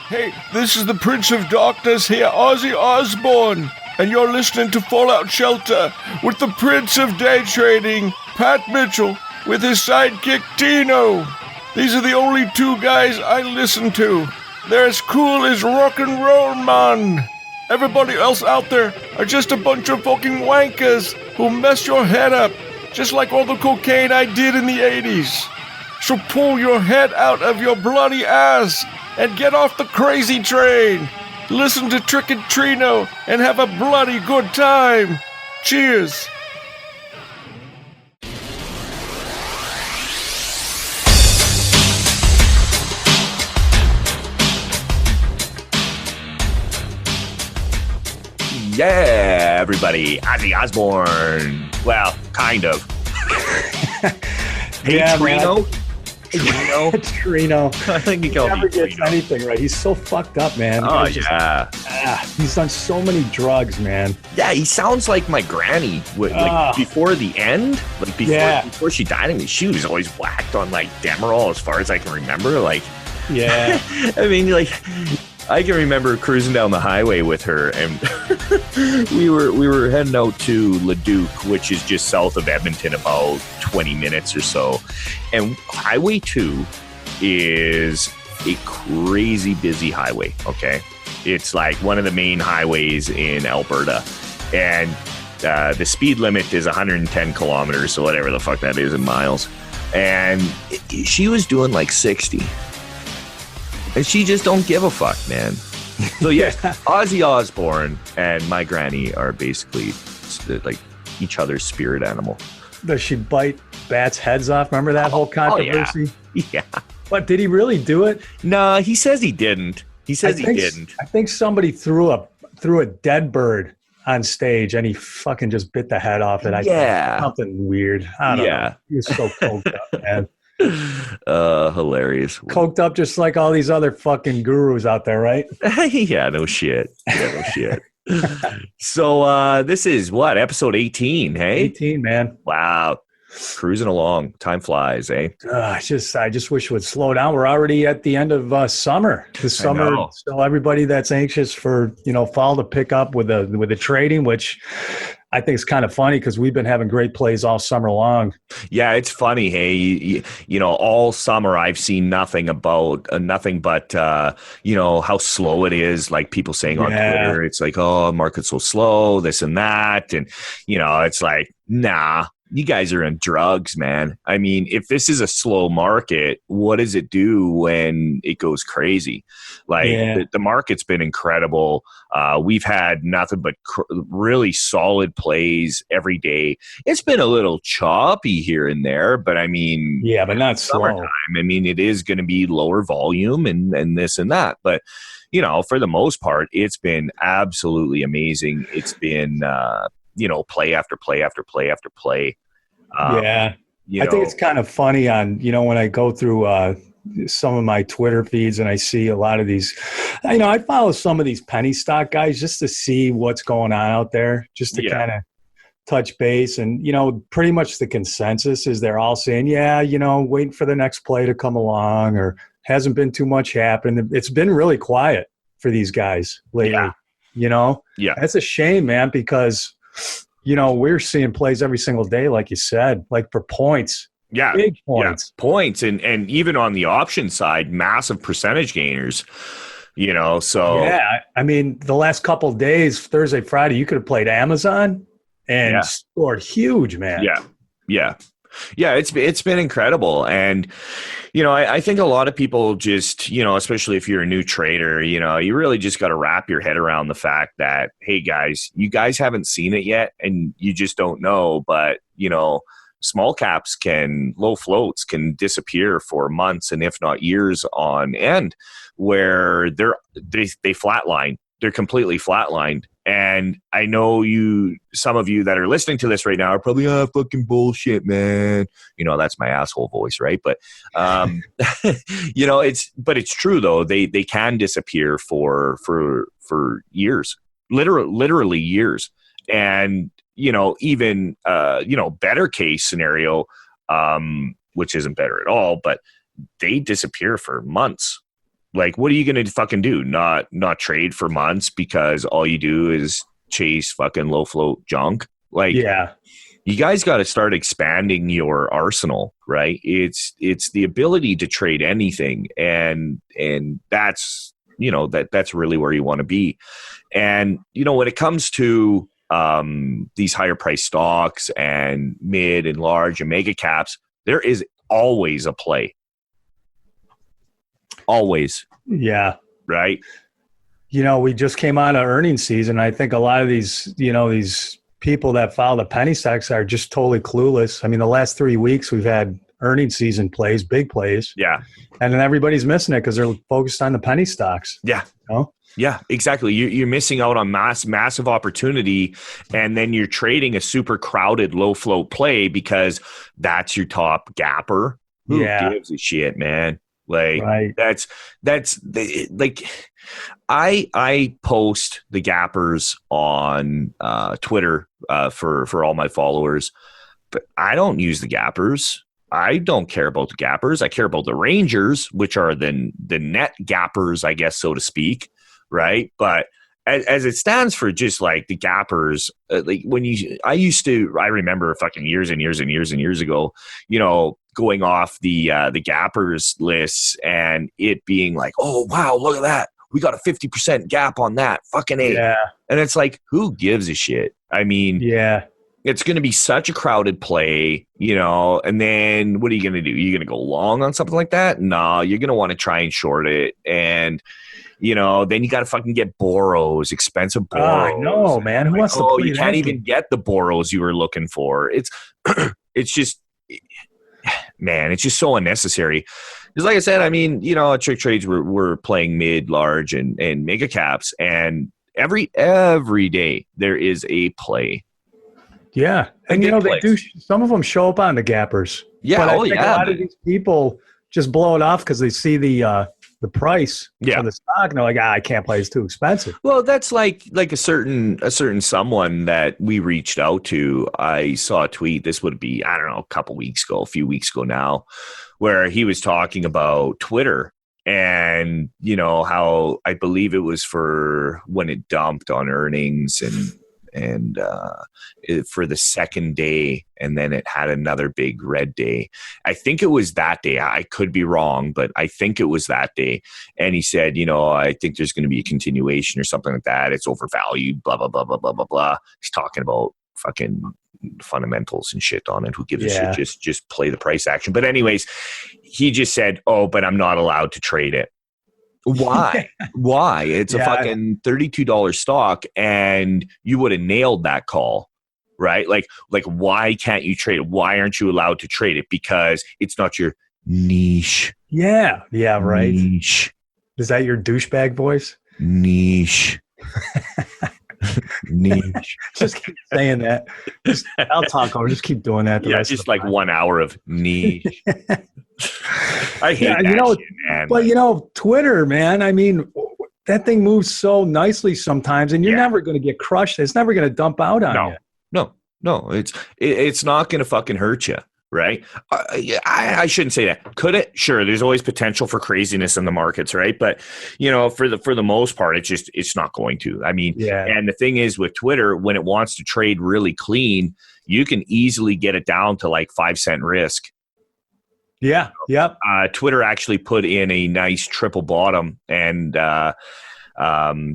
Hey, this is the Prince of Darkness here, Ozzy Osbourne, and you're listening to Fallout Shelter with the Prince of Day Trading, Pat Mitchell, with his sidekick Tino. These are the only two guys I listen to. They're as cool as rock and roll, man. Everybody else out there are just a bunch of fucking wankers who mess your head up, just like all the cocaine I did in the 80s. So pull your head out of your bloody ass and get off the crazy train. Listen to Trick and Trino and have a bloody good time. Cheers. Yeah, everybody. Ozzy Osbourne. Well, kind of. Hey, yeah, Trino. Trino. I think he never gets anything right. He's so fucked up, man. Oh, yeah. He's done so many drugs, man. Yeah, he sounds like my granny. Before the end, before she died, I mean, she was always whacked on like Demerol, as far as I can remember. Yeah. I mean, I can remember cruising down the highway with her, and we were heading out to Leduc, which is just south of Edmonton, about 20 minutes or so. And Highway 2 is a crazy busy highway, okay? It's like one of the main highways in Alberta. And the speed limit is 110 kilometers, so whatever the fuck that is in miles. And she was doing like 60. And she just don't give a fuck, man. So yeah, Ozzy Osbourne and my granny are basically like each other's spirit animal. Does she bite bats' heads off? Remember that whole controversy? Yeah. But did he really do it? No, he says he didn't. He says he didn't. I think somebody threw a dead bird on stage and he fucking just bit the head off it. Yeah. Something weird. I don't know. He was so coked up, man. Hilarious. Coked up just like all these other fucking gurus out there, right? Yeah, no shit. So this is what, episode 18, hey? 18, man. Wow. Cruising along. Time flies, eh? I just wish it would slow down. We're already at the end of summer. This summer, so everybody that's anxious for fall to pick up with the trading, which I think is kind of funny because we've been having great plays all summer long. Yeah, it's funny. Hey, all summer I've seen nothing but how slow it is. Like people saying on Twitter, it's like, oh, market's so slow, this and that, and it's like, nah. You guys are on drugs, man. I mean, if this is a slow market, what does it do when it goes crazy? The market's been incredible. We've had nothing but really solid plays every day. It's been a little choppy here and there, but I mean, but not slow. I mean, it is going to be lower volume and this and that, but for the most part, it's been absolutely amazing. It's been play after play after play after play. I think it's kind of funny on, when I go through some of my Twitter feeds and I see a lot of these, I follow some of these penny stock guys just to see what's going on out there, just to kind of touch base. And, pretty much the consensus is they're all saying, waiting for the next play to come along, or hasn't been too much happen. It's been really quiet for these guys lately, That's a shame, man, because we're seeing plays every single day, like you said, like for points. Yeah. Big points. Yeah. Points. And even on the option side, massive percentage gainers, so. Yeah. I mean, the last couple of days, Thursday, Friday, you could have played Amazon and scored huge, man. Yeah. Yeah. Yeah, it's been incredible. And, I think a lot of people just, especially if you're a new trader, you really just got to wrap your head around the fact that, hey, guys, you guys haven't seen it yet and you just don't know. But, small caps low floats can disappear for months and if not years on end, where they flatline. They're completely flatlined. And I know some of you that are listening to this right now are probably, fucking bullshit, man. That's my asshole voice, right? But, it's true though. They can disappear for years, literally years. And, even, better case scenario, which isn't better at all, but they disappear for months. Like, what are you going to fucking do? Not trade for months because all you do is chase fucking low float junk? Like, yeah. You guys got to start expanding your arsenal, right? It's the ability to trade anything, and that's that's really where you want to be. And when it comes to these higher price stocks and mid and large and mega caps, there is always a play. Always. Yeah. Right. We just came out of earnings season. I think a lot of these, these people that follow the penny stocks are just totally clueless. I mean, the last 3 weeks we've had earnings season plays, big plays. Yeah. And then everybody's missing it because they're focused on the penny stocks. Yeah. Yeah, exactly. You're missing out on massive opportunity, and then you're trading a super crowded low float play because that's your top gapper. Who gives a shit, man? Like right. that's like I post the gappers on Twitter for all my followers, but I don't use the gappers. I don't care about the gappers. I care about the rangers, which are the net gappers, I guess, so to speak. Right. But as it stands for just like the gappers, like I remember fucking years and years and years and years ago, going off the gappers lists and it being like, oh, wow, look at that. We got a 50% gap on that. Fucking A. Yeah. And it's like, who gives a shit? I mean, yeah. It's going to be such a crowded play, and then what are you going to do? You're going to go long on something like that? No, you're going to want to try and short it. And, then you got to fucking get Boros, expensive Boros. I know, man. Who wants to play you can't even get the Boros you were looking for. It's just, man, it's just so unnecessary. Because like I said, I mean, at Trick Trades, we're playing mid, large, and mega caps. And every day there is a play. Yeah. And, they do. Some of them show up on the gappers. Yeah. But I think a lot of these people just blow it off because they see the price of the stock. And they're like, I can't play. It's too expensive. Well, that's like a certain someone that we reached out to. I saw a tweet. This would be, I don't know, a few weeks ago now, where he was talking about Twitter and, how I believe it was for when it dumped on earnings and for the second day, and then it had another big red day. I think it was that day. I could be wrong, but I think it was that day. And he said, I think there's going to be a continuation or something like that. It's overvalued, blah, blah, blah, blah, blah, blah, blah. He's talking about fucking fundamentals and shit on it. Who gives a shit? Just play the price action. But anyways, he just said, oh, but I'm not allowed to trade it. Why? Why? It's a fucking $32 stock, and you would have nailed that call, right? Like, why can't you trade it? Why aren't you allowed to trade it? Because it's not your niche. Yeah. Yeah. Right. Niche. Is that your douchebag voice? Niche. Niche. Just keep saying that. I'll talk over. Just keep doing that. Just like 1 hour of niche. I hate that shit, man. But Twitter, man, I mean, that thing moves so nicely sometimes, and you're never going to get crushed. It's never going to dump out on you. No. It's not going to fucking hurt you, right? I shouldn't say that. Could it? Sure. There's always potential for craziness in the markets, right? But for the most part, it's not going to. I mean, and the thing is with Twitter, when it wants to trade really clean, you can easily get it down to like 5-cent risk. Yeah. Yep. Twitter actually put in a nice triple bottom, and to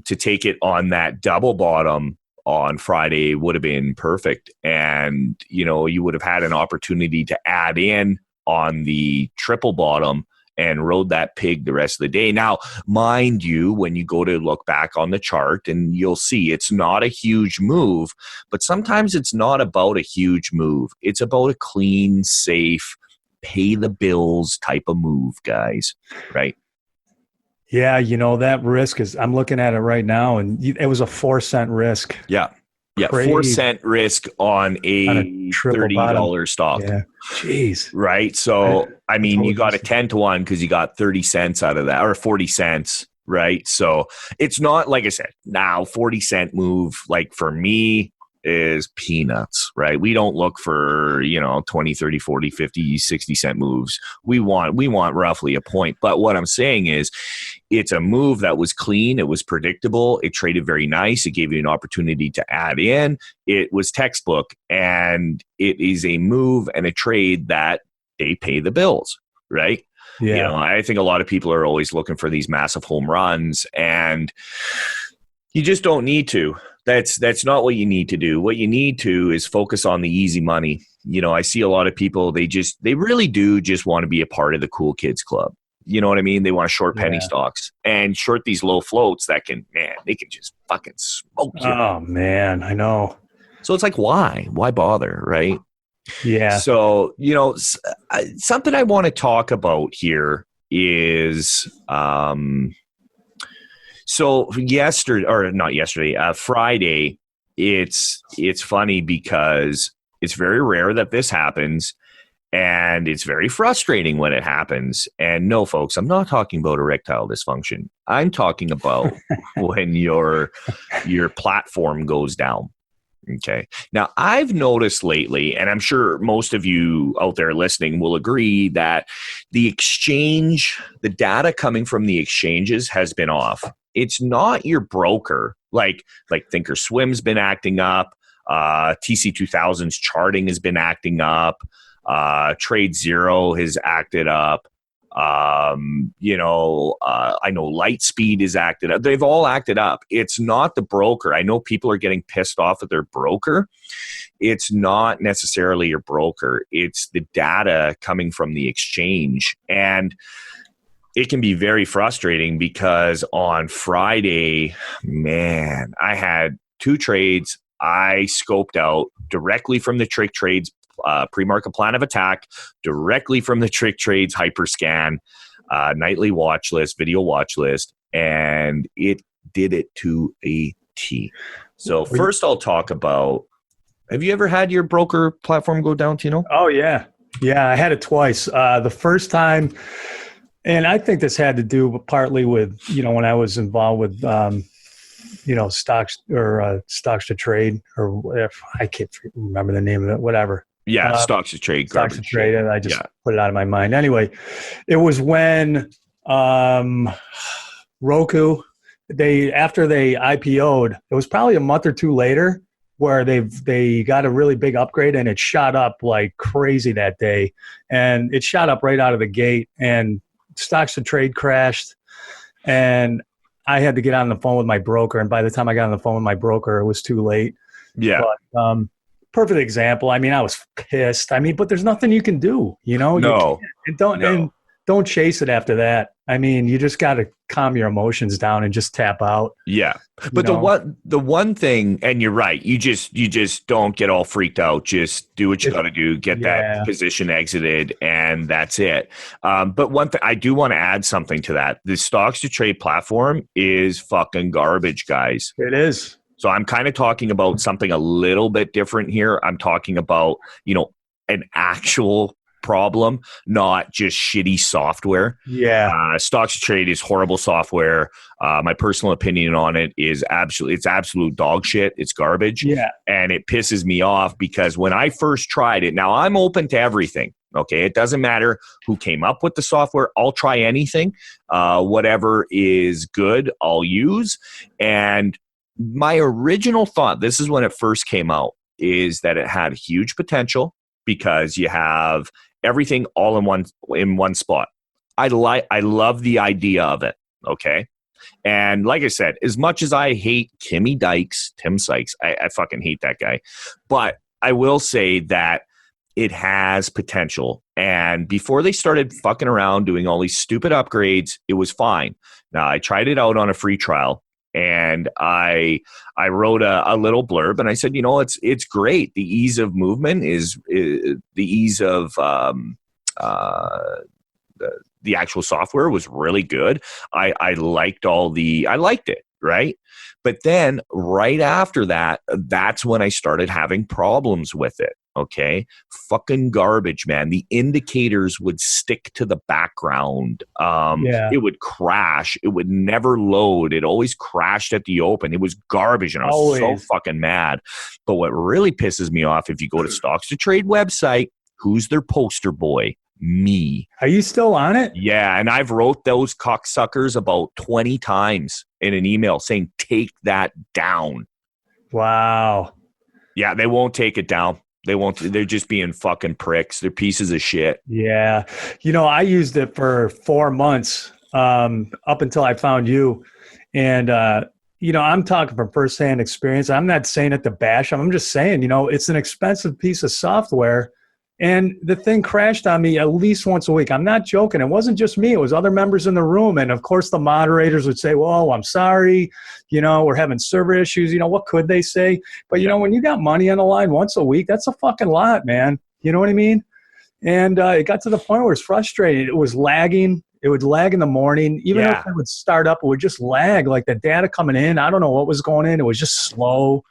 take it on that double bottom on Friday would have been perfect. And, you would have had an opportunity to add in on the triple bottom and rode that pig the rest of the day. Now, mind you, when you go to look back on the chart, and you'll see it's not a huge move, but sometimes it's not about a huge move. It's about a clean, safe, pay the bills type of move, guys, right? Yeah, that risk is, I'm looking at it right now, and it was a 4-cent risk. Yeah. 4-cent risk on a $30 stock. Yeah. Jeez. Right? So, I mean, you got a 10-1 because you got 30 cents out of that, or 40 cents, right? So it's not, like I said, now 40-cent move, like for me, is peanuts, right? We don't look for, 20, 30, 40, 50, 60 cent moves. We want roughly a point. But what I'm saying is it's a move that was clean. It was predictable. It traded very nice. It gave you an opportunity to add in. It was textbook, and it is a move and a trade that they pay the bills, right? Yeah. I think a lot of people are always looking for these massive home runs, and you just don't need to. That's not what you need to do. What you need to is focus on the easy money. I see a lot of people, they really do just want to be a part of the cool kids club. You know what I mean? They want to short penny stocks and short these low floats that they can just fucking smoke you. Oh man, I know. So it's like, why bother? Right. Yeah. So, something I want to talk about here is, so Friday, it's funny because it's very rare that this happens, and it's very frustrating when it happens. And no, folks, I'm not talking about erectile dysfunction. I'm talking about when your platform goes down. Okay. Now, I've noticed lately, and I'm sure most of you out there listening will agree, that the data coming from the exchanges has been off. It's not your broker, like Thinkorswim's been acting up, TC2000's charting has been acting up, Trade Zero has acted up. I know Lightspeed is acted up. They've all acted up. It's not the broker. I know people are getting pissed off at their broker. It's not necessarily your broker. It's the data coming from the exchange. And it can be very frustrating because on Friday, man, I had 2 trades I scoped out directly from the Trick Trades pre-market plan of attack, directly from the Trick Trades Hyperscan nightly watch list, video watch list, and it did it to a T. So first I'll talk about, have you ever had your broker platform go down, Tino? Oh, yeah. Yeah, I had it twice. The first time, and I think this had to do partly with, when I was involved with, stocks or stocks to trade, or whatever. I can't remember the name of it, whatever. Yeah, stocks to trade. Stocks to trade, and I just put it out of my mind. Anyway, it was when Roku, after they IPO'd, it was probably a month or two later, where they got a really big upgrade, and it shot up like crazy that day. And it shot up right out of the gate, and stocks to trade crashed. And I had to get on the phone with my broker. And by the time I got on the phone with my broker, it was too late. Yeah. But, perfect example. I mean, I was pissed. I mean, but there's nothing you can do, No. And don't chase it after that. I mean, you just got to calm your emotions down and just tap out. Yeah. But the one thing, and you're right, you just don't get all freaked out. Just do what you got to do, get that position exited, and that's it. But one thing, I do want to add something to that. The stocks to trade platform is fucking garbage, guys. It is. So I'm kind of talking about something a little bit different here. I'm talking about, an actual problem, not just shitty software. Yeah. Stocks to trade is horrible software. My personal opinion on it is it's absolute dog shit. It's garbage. Yeah. And it pisses me off because when I first tried it, now I'm open to everything. Okay. It doesn't matter who came up with the software. I'll try anything. Whatever is good, I'll use. And my original thought, this is when it first came out, is that it had huge potential because you have everything all in one spot. I love the idea of it. Okay. And like I said, as much as I hate Tim Sykes, I fucking hate that guy. But I will say that it has potential. And before they started fucking around doing all these stupid upgrades, it was fine. Now, I tried it out on a free trial. And I wrote a little blurb, and I said, it's great. The ease of movement is the ease of the actual software was really good. I liked it, right? But then right after that, that's when I started having problems with it. Okay. Fucking garbage, man. The indicators would stick to the background. It would crash. It would never load. It always crashed at the open. It was garbage. And I was so fucking mad. But what really pisses me off, if you go to Stocks to Trade website, who's their poster boy? Me. Are you still on it? Yeah. And I've wrote those cocksuckers about 20 times in an email saying, take that down. Wow. Yeah. They won't take it down. They won't. They're just being fucking pricks. They're pieces of shit. Yeah. I used it for 4 months up until I found you. And, I'm talking from firsthand experience. I'm not saying it to bash them. I'm just saying, it's an expensive piece of software. And the thing crashed on me at least once a week. I'm not joking. It wasn't just me. It was other members in the room. And, of course, the moderators would say, well, I'm sorry. We're having server issues. What could they say? But, when you got money on the line once a week, that's a fucking lot, man. You know what I mean? And it got to the point where it's frustrating. It was lagging. It would lag in the morning. Even if it would start up, it would just lag. Like the data coming in, I don't know what was going in. It was just slow.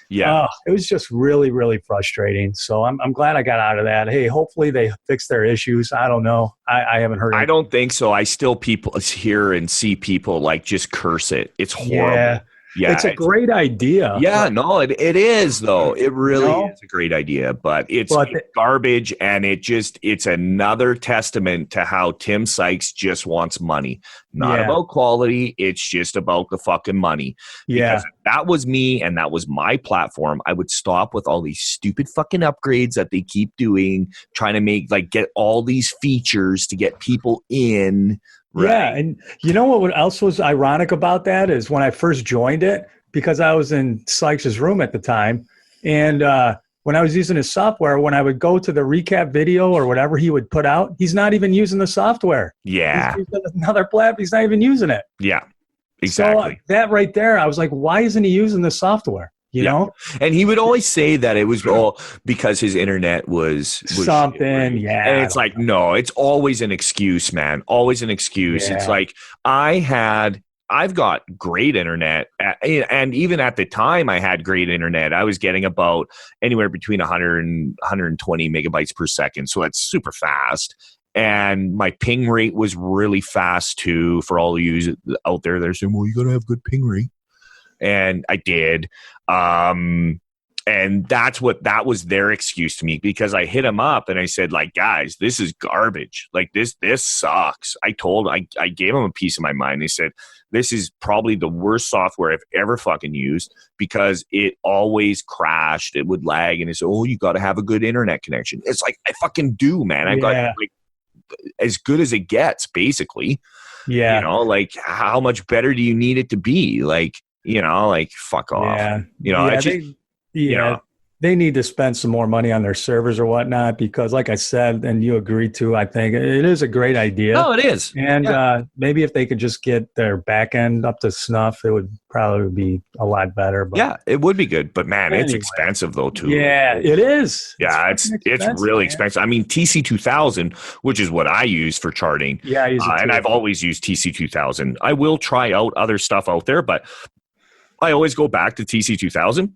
Yeah, it was just really, really frustrating. So I'm glad I got out of that. Hey, hopefully they fix their issues. I don't know. I haven't heard. I don't think so. I still hear and see people like just curse it. It's horrible. Yeah, it's a great idea. Yeah, no, it is though. It really is a great idea, but it's garbage, and it's another testament to how Tim Sykes just wants money. Not about quality. It's just about the fucking money. Because if that was me and that was my platform, I would stop with all these stupid fucking upgrades that they keep doing, trying to get all these features to get people in. Right. Yeah, and what else was ironic about that is when I first joined it, because I was in Sykes' room at the time, and when I was using his software, when I would go to the recap video or whatever he would put out, he's not even using the software. Yeah. He's using another platform. He's not even using it. Yeah, exactly. So that right there, I was like, why isn't he using the software? You know? And he would always say that it was all because his internet was something. Shit, yeah. And it's like, no, it's always an excuse, man. Always an excuse. Yeah. It's like I've got great internet. And even at the time I had great internet, I was getting about anywhere between 100 and 120 megabytes per second. So that's super fast. And my ping rate was really fast too, for all of you out there that are saying, well, you got to have good ping rate. And I did. And that was their excuse to me, because I hit them up and I said, like, guys, this is garbage. Like this sucks. I gave them a piece of my mind. They said, this is probably the worst software I've ever fucking used, because it always crashed. It would lag. And they said, oh, you got to have a good internet connection. It's like, I fucking do, man. I've got like as good as it gets, basically. Yeah. Like, how much better do you need it to be? Like, fuck off. Yeah. They need to spend some more money on their servers or whatnot, because like I said, and you agreed to, I think it is a great idea. No, it is. And maybe if they could just get their back end up to snuff, it would probably be a lot better. But yeah, it would be good. But man, it's expensive though too. Yeah, it is. Yeah, it's really expensive. I mean, TC2000, which is what I use for charting. Yeah, I use it too. And I've always used TC2000. I will try out other stuff out there, but I always go back to TC2000.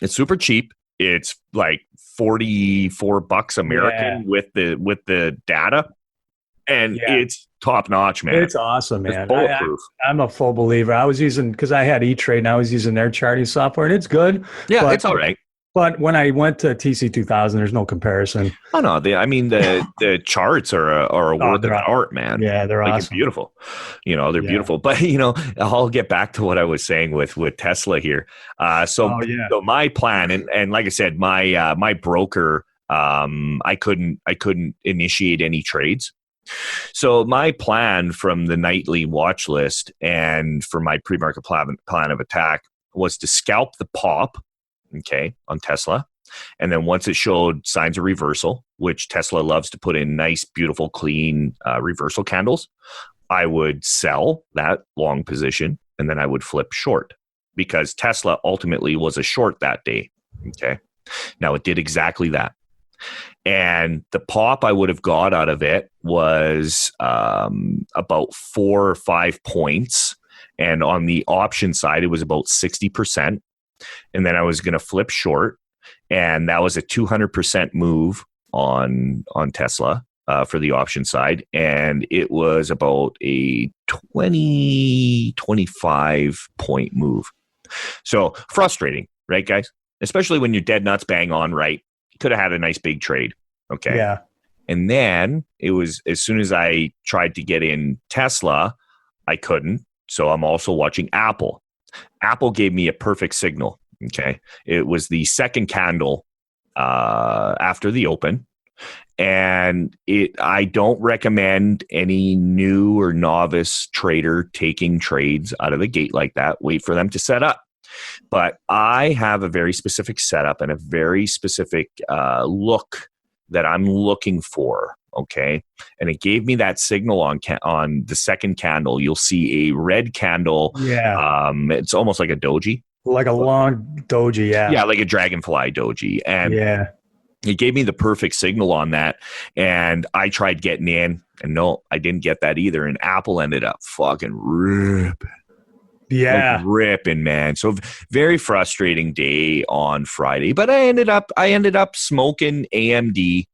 It's super cheap. It's like $44 American with the data, and it's top notch, man. It's awesome, man. It's bulletproof. I'm a full believer. I was using, because I had E-Trade and I was using their charting software, and it's good. Yeah, it's all right. But when I went to TC2000, there's no comparison. Oh no, the charts are a work of art, man. Yeah, they're awesome. It's beautiful. They're beautiful. But I'll get back to what I was saying with Tesla here. So my plan, and like I said, my broker, I couldn't initiate any trades. So my plan from the nightly watch list and for my pre-market plan of attack was to scalp the pop. Okay, on Tesla. And then once it showed signs of reversal, which Tesla loves to put in nice, beautiful, clean reversal candles, I would sell that long position and then I would flip short, because Tesla ultimately was a short that day. Okay. Now it did exactly that. And the pop I would have got out of it was about 4 or 5 points. And on the option side, it was about 60%. And then I was going to flip short. and that was a 200% move on Tesla for the option side, and it was about a 25 point move. So frustrating, right, guys? Especially when you're dead nuts bang on right. Could have had a nice big trade. Okay. Yeah. And then it was as soon as I tried to get in Tesla, I couldn't. So I'm also watching Apple. Apple gave me a perfect signal. Okay. It was the second candle after the open. And I don't recommend any new or novice trader taking trades out of the gate like that. Wait for them to set up. But I have a very specific setup and a very specific look that I'm looking for. Okay. And it gave me that signal on the second candle. You'll see a red candle. Yeah. It's almost like a doji. Like a long doji. Yeah. Yeah. Like a dragonfly doji. And yeah. It gave me the perfect signal on that. And I tried getting in, and no, I didn't get that either. And Apple ended up fucking ripping. Yeah. Like ripping, man. So very frustrating day on Friday. But I ended up smoking AMD,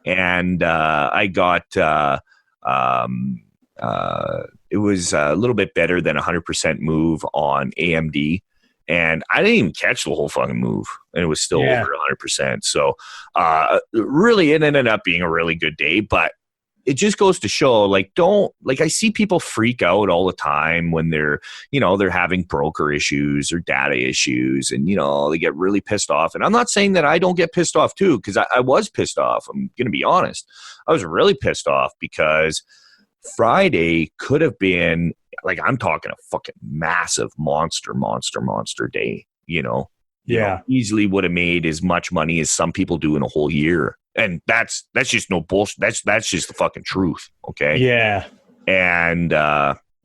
and I got it was a little bit better than 100% move on AMD. And I didn't even catch the whole fucking move, and it was still over 100%. So really, it ended up being a really good day. But it just goes to show, I see people freak out all the time when they're having broker issues or data issues, and, they get really pissed off. And I'm not saying that I don't get pissed off too, because I was pissed off. I'm going to be honest. I was really pissed off because Friday could have been, I'm talking a fucking massive monster day, easily would have made as much money as some people do in a whole year. And that's just no bullshit. That's just the fucking truth. Okay. Yeah. And,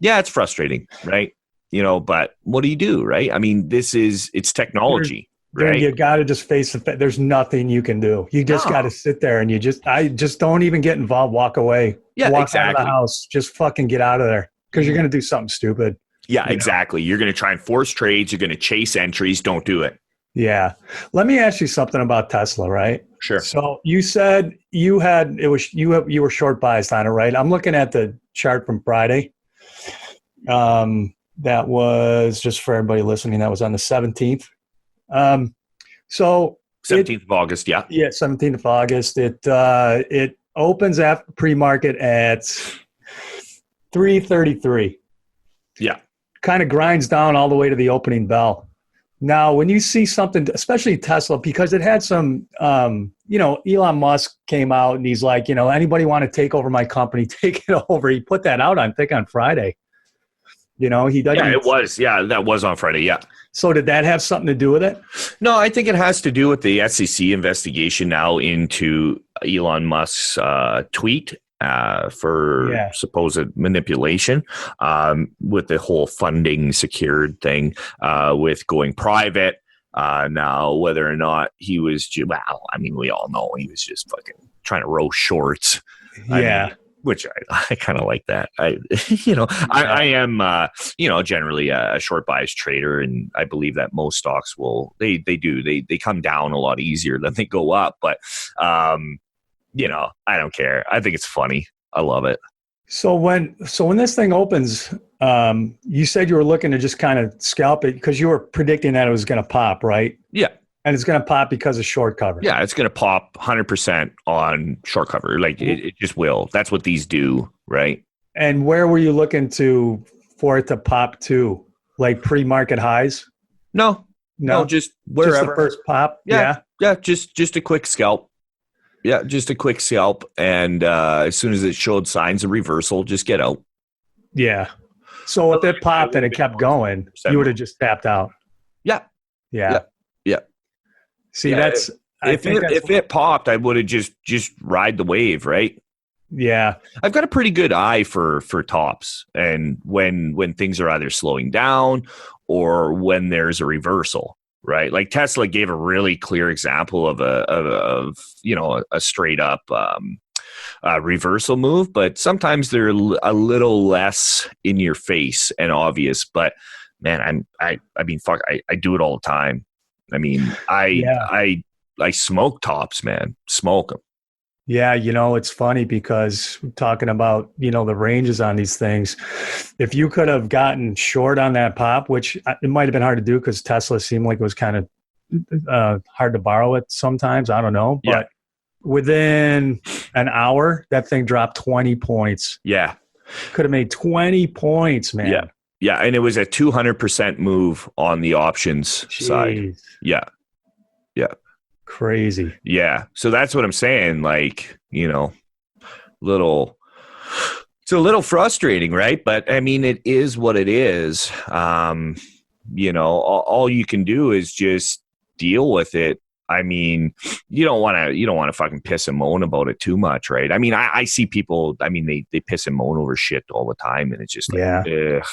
it's frustrating, right? But what do you do? Right. I mean, it's technology. Right. You got to just face the fact. There's nothing you can do. You just got to sit there and I just don't even get involved. Walk away. Yeah, walk exactly. out of the house. Just fucking get out of there, because you're going to do something stupid. Yeah, exactly. You're going to try and force trades. You're going to chase entries. Don't do it. Yeah. Let me ask you something about Tesla, right? Sure. So you said you were short biased on it, right? I'm looking at the chart from Friday. That was, just for everybody listening, that was on the 17th. So 17th of August, yeah. Yeah, 17th of August. It opens after pre-market at 3:33. Yeah. Kind of grinds down all the way to the opening bell. Now, when you see something, especially Tesla, because it had some, Elon Musk came out and he's like, anybody want to take over my company, take it over. He put that out, I think, on Friday. He doesn't. Yeah, it was. Yeah, that was on Friday. Yeah. So did that have something to do with it? No, I think it has to do with the SEC investigation now into Elon Musk's tweet for supposed manipulation with the whole funding secured thing with going private. Now, whether or not he was, we all know he was just fucking trying to row shorts. Yeah. Which I kind of like that. I am, generally a short bias trader, and I believe that most stocks they come down a lot easier than they go up. But, I don't care. I think it's funny. I love it. So when this thing opens, you said you were looking to just kind of scalp it because you were predicting that it was going to pop, right? Yeah. And it's going to pop because of short cover. Yeah, it's going to pop 100% on short cover. It just will. That's what these do, right? And where were you looking for it to pop to? Like pre-market highs? No, just wherever. Just the first pop? Yeah, just a quick scalp. Yeah, just a quick scalp. And as soon as it showed signs of reversal, just get out. Yeah. So if it popped and it kept going, you would have just tapped out. Yeah. See, if it popped, I would have just ride the wave, right? Yeah. I've got a pretty good eye for tops, and when things are either slowing down or when there's a reversal, right? Like Tesla gave a really clear example of a straight up reversal move, but sometimes they're a little less in your face and obvious. But man, I do it all the time. I mean, I like smoke tops, man. Smoke them. Yeah, it's funny because talking about, the ranges on these things, if you could have gotten short on that pop, which it might have been hard to do because Tesla seemed like it was kind of hard to borrow it sometimes. I don't know. But within an hour, that thing dropped 20 points. Yeah. Could have made 20 points, man. Yeah. Yeah. And it was a 200% move on the options side. Yeah. Yeah. Crazy. Yeah. So that's what I'm saying. Like, it's a little frustrating, right? But I mean, it is what it is. All you can do is just deal with it. I mean, you don't want to fucking piss and moan about it too much, right? I mean, I see people, I mean, they piss and moan over shit all the time, and it's just like, ugh.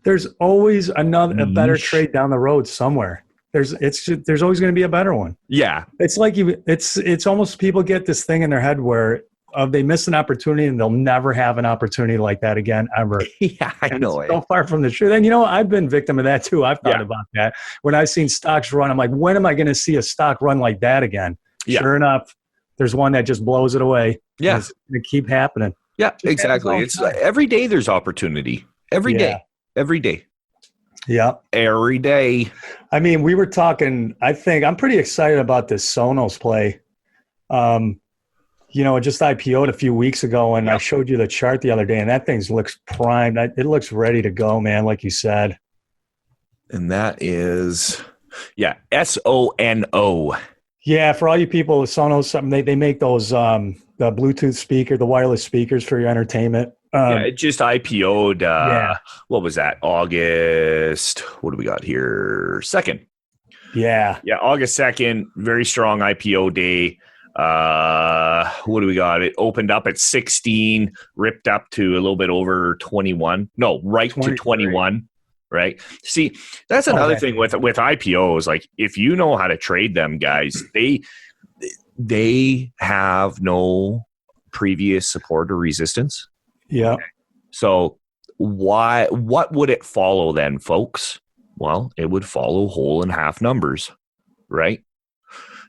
There's always a better trade down the road somewhere. There's always going to be a better one. Yeah. It's like it's almost people get this thing in their head where they miss an opportunity and they'll never have an opportunity like that again, ever. Yeah, I know. It's so far from the truth. And I've been victim of that too. I've thought about that. When I've seen stocks run, I'm like, when am I going to see a stock run like that again? Yeah. Sure enough, there's one that just blows it away. Yeah. It's going to keep happening. Yeah, exactly. It's every day there's opportunity. Every day. Yeah. Every day. I mean, we were talking, I think I'm pretty excited about this Sonos play. It just IPO'd a few weeks ago, and I showed you the chart the other day, and that thing looks primed. It looks ready to go, man, like you said. And that is, SONO. Yeah, for all you people with Sonos, something they make those the Bluetooth speaker, the wireless speakers for your entertainment. It just IPO'd, what was that, August, what do we got here, 2nd? Yeah. Yeah, August 2nd, very strong IPO day. What do we got? It opened up at 16, ripped up to a little bit over 21. No, right to 21, right? See, that's another thing with IPOs. Like, if you know how to trade them, guys, they have no previous support or resistance. Yeah. Okay. So what would it follow then, folks? Well, it would follow whole and half numbers, right?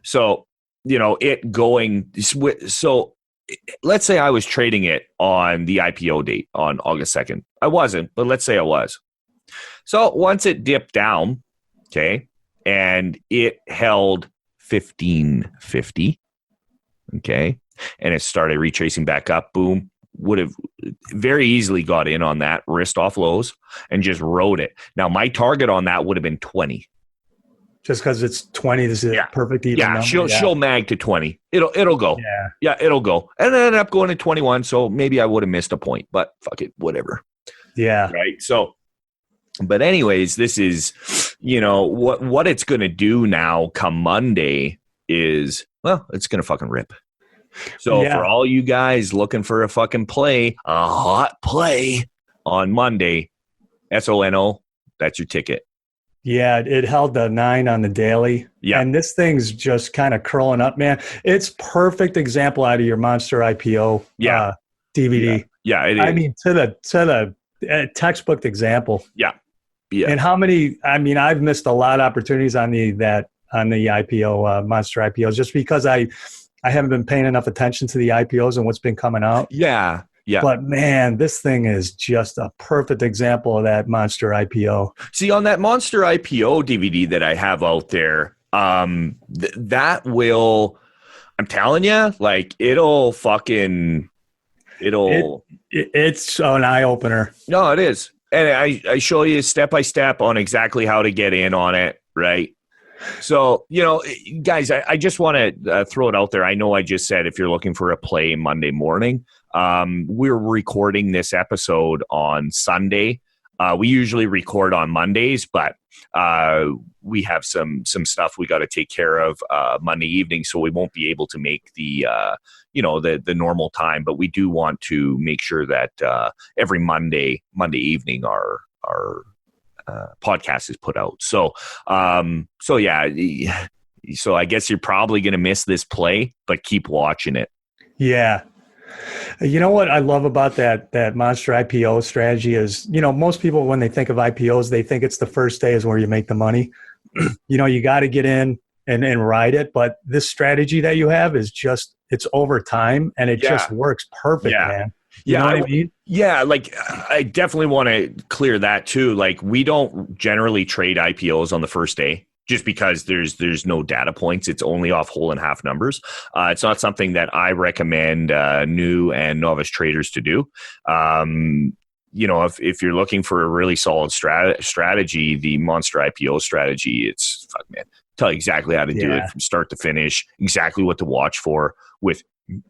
So, it going, so let's say I was trading it on the IPO date on August 2nd. I wasn't, but let's say I was. So once it dipped down, okay, and it held 1550, okay, and it started retracing back up, boom, would have very easily got in on that, wrist off lows, and just rode it. Now, my target on that would have been 20. Just because it's 20, this is a perfect even number. She'll mag to 20. It'll go. Yeah, it'll go. And it ended up going to 21, so maybe I would have missed a point, but fuck it, whatever. Yeah. Right? So, but anyways, this is, what it's going to do now come Monday is, well, it's going to fucking rip. So for all you guys looking for a fucking play, a hot play on Monday, SONO, that's your ticket. Yeah, it held the 9 on the daily. Yeah. And this thing's just kind of curling up, man. It's perfect example out of your Monster IPO DVD. Yeah, it is. I mean, to the textbook example. Yeah. Yeah. And how many, I've missed a lot of opportunities on the IPO, Monster IPOs, just because I haven't been paying enough attention to the IPOs and what's been coming out. Yeah. Yeah. But man, this thing is just a perfect example of that Monster IPO. See, on that Monster IPO DVD that I have out there, that will, I'm telling you, like it's an eye opener. No, it is. And I show you step by step on exactly how to get in on it. Right. So, guys, I just want to throw it out there. I know I just said if you're looking for a play Monday morning, we're recording this episode on Sunday. We usually record on Mondays, but we have some stuff we got to take care of Monday evening, so we won't be able to make the normal time. But we do want to make sure that every Monday evening our podcast is put out. So I guess you're probably going to miss this play, but keep watching it. Yeah. You know what I love about that Monster IPO strategy is, most people, when they think of IPOs, they think it's the first day is where you make the money. You got to get in and ride it. But this strategy that you have is just, it's over time, and it just works perfect, man. You know what I mean? Yeah, like I definitely want to clear that too. Like, we don't generally trade IPOs on the first day just because there's no data points. It's only off whole and half numbers. It's not something that I recommend new and novice traders to do. If you're looking for a really solid strategy, the Monster IPO strategy, it's man, tell you exactly how to do it from start to finish, exactly what to watch for, with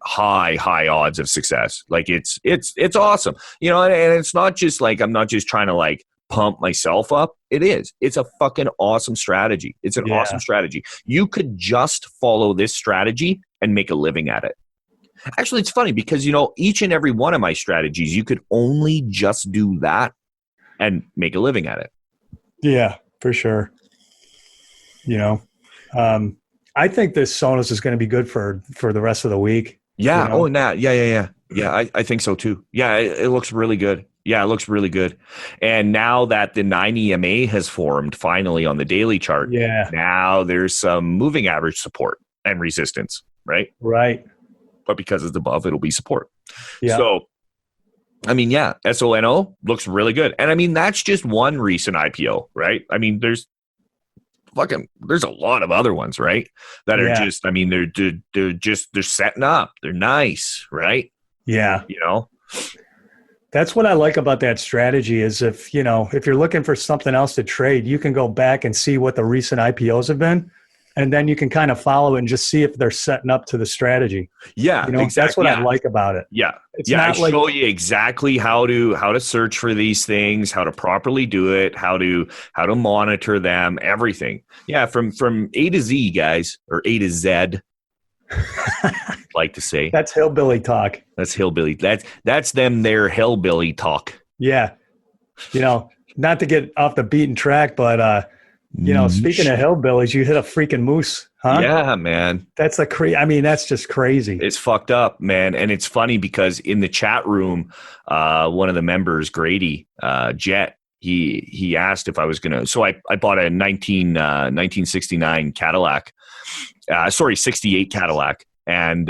high odds of success. Like, it's awesome, and it's not just like, I'm not just trying to like pump myself up. It's a fucking awesome strategy. It's an awesome strategy. You could just follow this strategy and make a living at it. Actually, it's funny because, each and every one of my strategies, you could only just do that and make a living at it. Yeah, for sure. I think this Sonos is going to be good for the rest of the week. Yeah. Oh, nah. Yeah. I think so too. Yeah. It looks really good. Yeah, it looks really good. And now that the 9 EMA has formed finally on the daily chart, now there's some moving average support and resistance, right? Right. But because it's above, it'll be support. Yeah. So, I mean, SONO looks really good. And I mean, that's just one recent IPO, right? I mean, there's a lot of other ones, right? That are just, I mean, they're setting up. They're nice, right? Yeah. That's what I like about that strategy is if you're looking for something else to trade, you can go back and see what the recent IPOs have been. And then you can kind of follow it and just see if they're setting up to the strategy. Yeah, exactly. That's what I like about it. Yeah, I show you exactly how to search for these things, how to properly do it, how to monitor them, everything. Yeah, from A to Z, guys, or A to Z. Like to say that's hillbilly talk. That's hillbilly. That's them. Their hillbilly talk. Yeah, not to get off the beaten track, but. Speaking of hillbillies, you hit a freaking moose, huh? Yeah, man. That's that's just crazy. It's fucked up, man. And it's funny because in the chat room, one of the members, Grady, Jet, he asked if I was going to, so I bought a 1969 Cadillac, 68 Cadillac. And,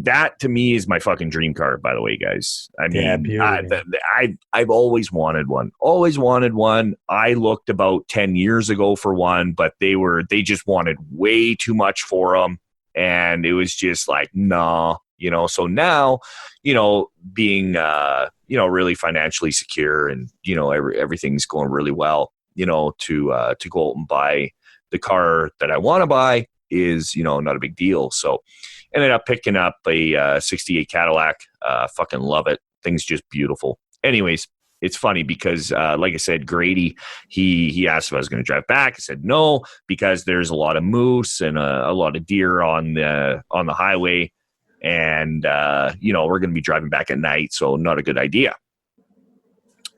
that to me is my fucking dream car, by the way, guys. I mean, I've always wanted one. I looked about 10 years ago for one, but they just wanted way too much for them. And it was just like, nah, so now, being, really financially secure and, everything's going really well, to go out and buy the car that I want to buy is, not a big deal. So ended up picking up a 68 Cadillac. Fucking love it. Thing's just beautiful. Anyways, it's funny because, like I said, Grady, he asked if I was going to drive back. I said no, because there's a lot of moose and a lot of deer on the highway. And, we're going to be driving back at night. So not a good idea.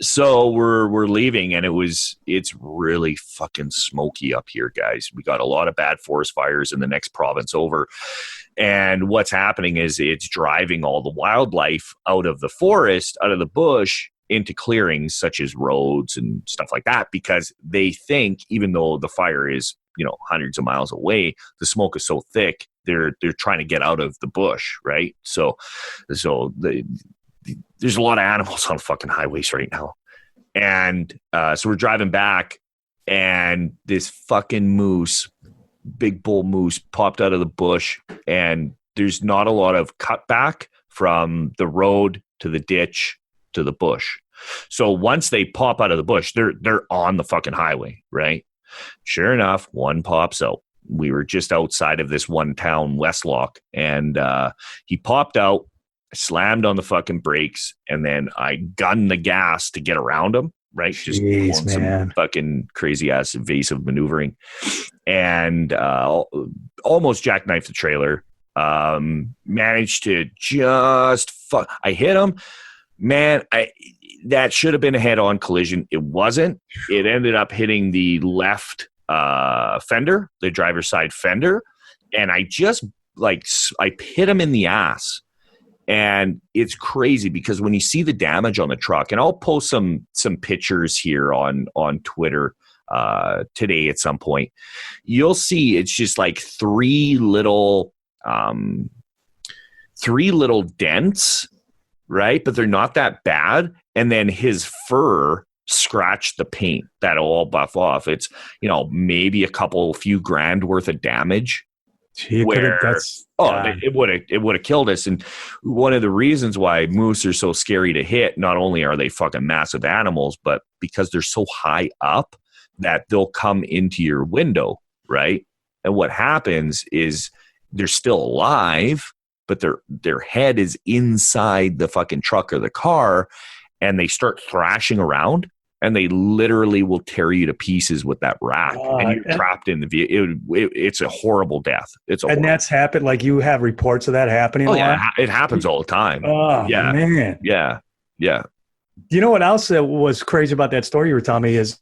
So we're leaving, and it's really fucking smoky up here, guys. We got a lot of bad forest fires in the next province over. And what's happening is it's driving all the wildlife out of the forest, out of the bush, into clearings such as roads and stuff like that, because they think, even though the fire is, hundreds of miles away, the smoke is so thick, they're trying to get out of the bush, right? So there's a lot of animals on fucking highways right now. And so we're driving back, and this fucking moose, big bull moose, popped out of the bush, and there's not a lot of cutback from the road to the ditch to the bush. So once they pop out of the bush, they're on the fucking highway, right? Sure enough, one pops out. We were just outside of this one town, Westlock, and he popped out, slammed on the fucking brakes, and then I gunned the gas to get around him, right? Just pulling some fucking crazy ass evasive maneuvering, and almost jackknifed the trailer. Managed to just I hit him, man. That should have been a head-on collision. It wasn't. It ended up hitting the left fender, the driver's side fender, and I just I hit him in the ass. And it's crazy because when you see the damage on the truck, and I'll post some pictures here on Twitter today at some point. You'll see it's just like three little dents, right? But they're not that bad. And then his fur scratched the paint. That'll all buff off. It's, maybe a few grand worth of damage. Gee, it would have killed us. And one of the reasons why moose are so scary to hit, not only are they fucking massive animals, but because they're so high up that they'll come into your window, right? And what happens is they're still alive, but their head is inside the fucking truck or the car, and they start thrashing around. And they literally will tear you to pieces with that rack, and you're trapped in the vehicle. It's a horrible death. That's happened. Like, you have reports of that happening. Oh yeah, it happens all the time. Oh yeah, man. Yeah. You know what else was crazy about that story you were telling me is?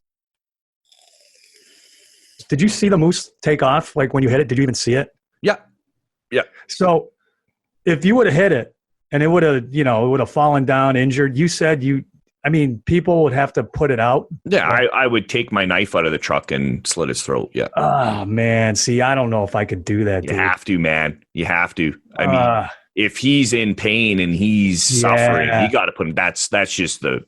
Did you see the moose take off? Like, when you hit it, did you even see it? Yeah. So, if you would have hit it and it would have fallen down injured, you said people would have to put it out. Yeah, I would take my knife out of the truck and slit his throat. Yeah. Oh man, see, I don't know if I could do that. You have to, man. You have to. I mean, if he's in pain and he's suffering, you got to put him. That's just the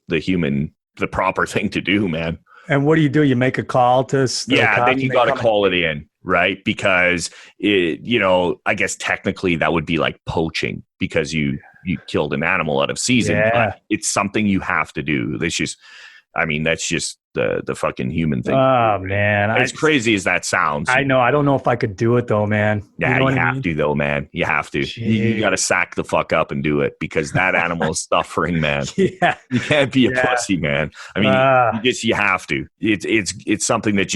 proper thing to do, man. And what do? You make a call to? Then you got to call it in, right? Because I guess technically that would be like poaching, because you killed an animal out of season. But it's something you have to do. That's just the fucking human thing. Oh man, as crazy as that sounds. I know. I don't know if I could do it though, man. Yeah, you have to though, man. You have to. You got to sack the fuck up and do it, because that animal is suffering, man. Yeah, you can't be a pussy, man. I mean, you have to. It's something that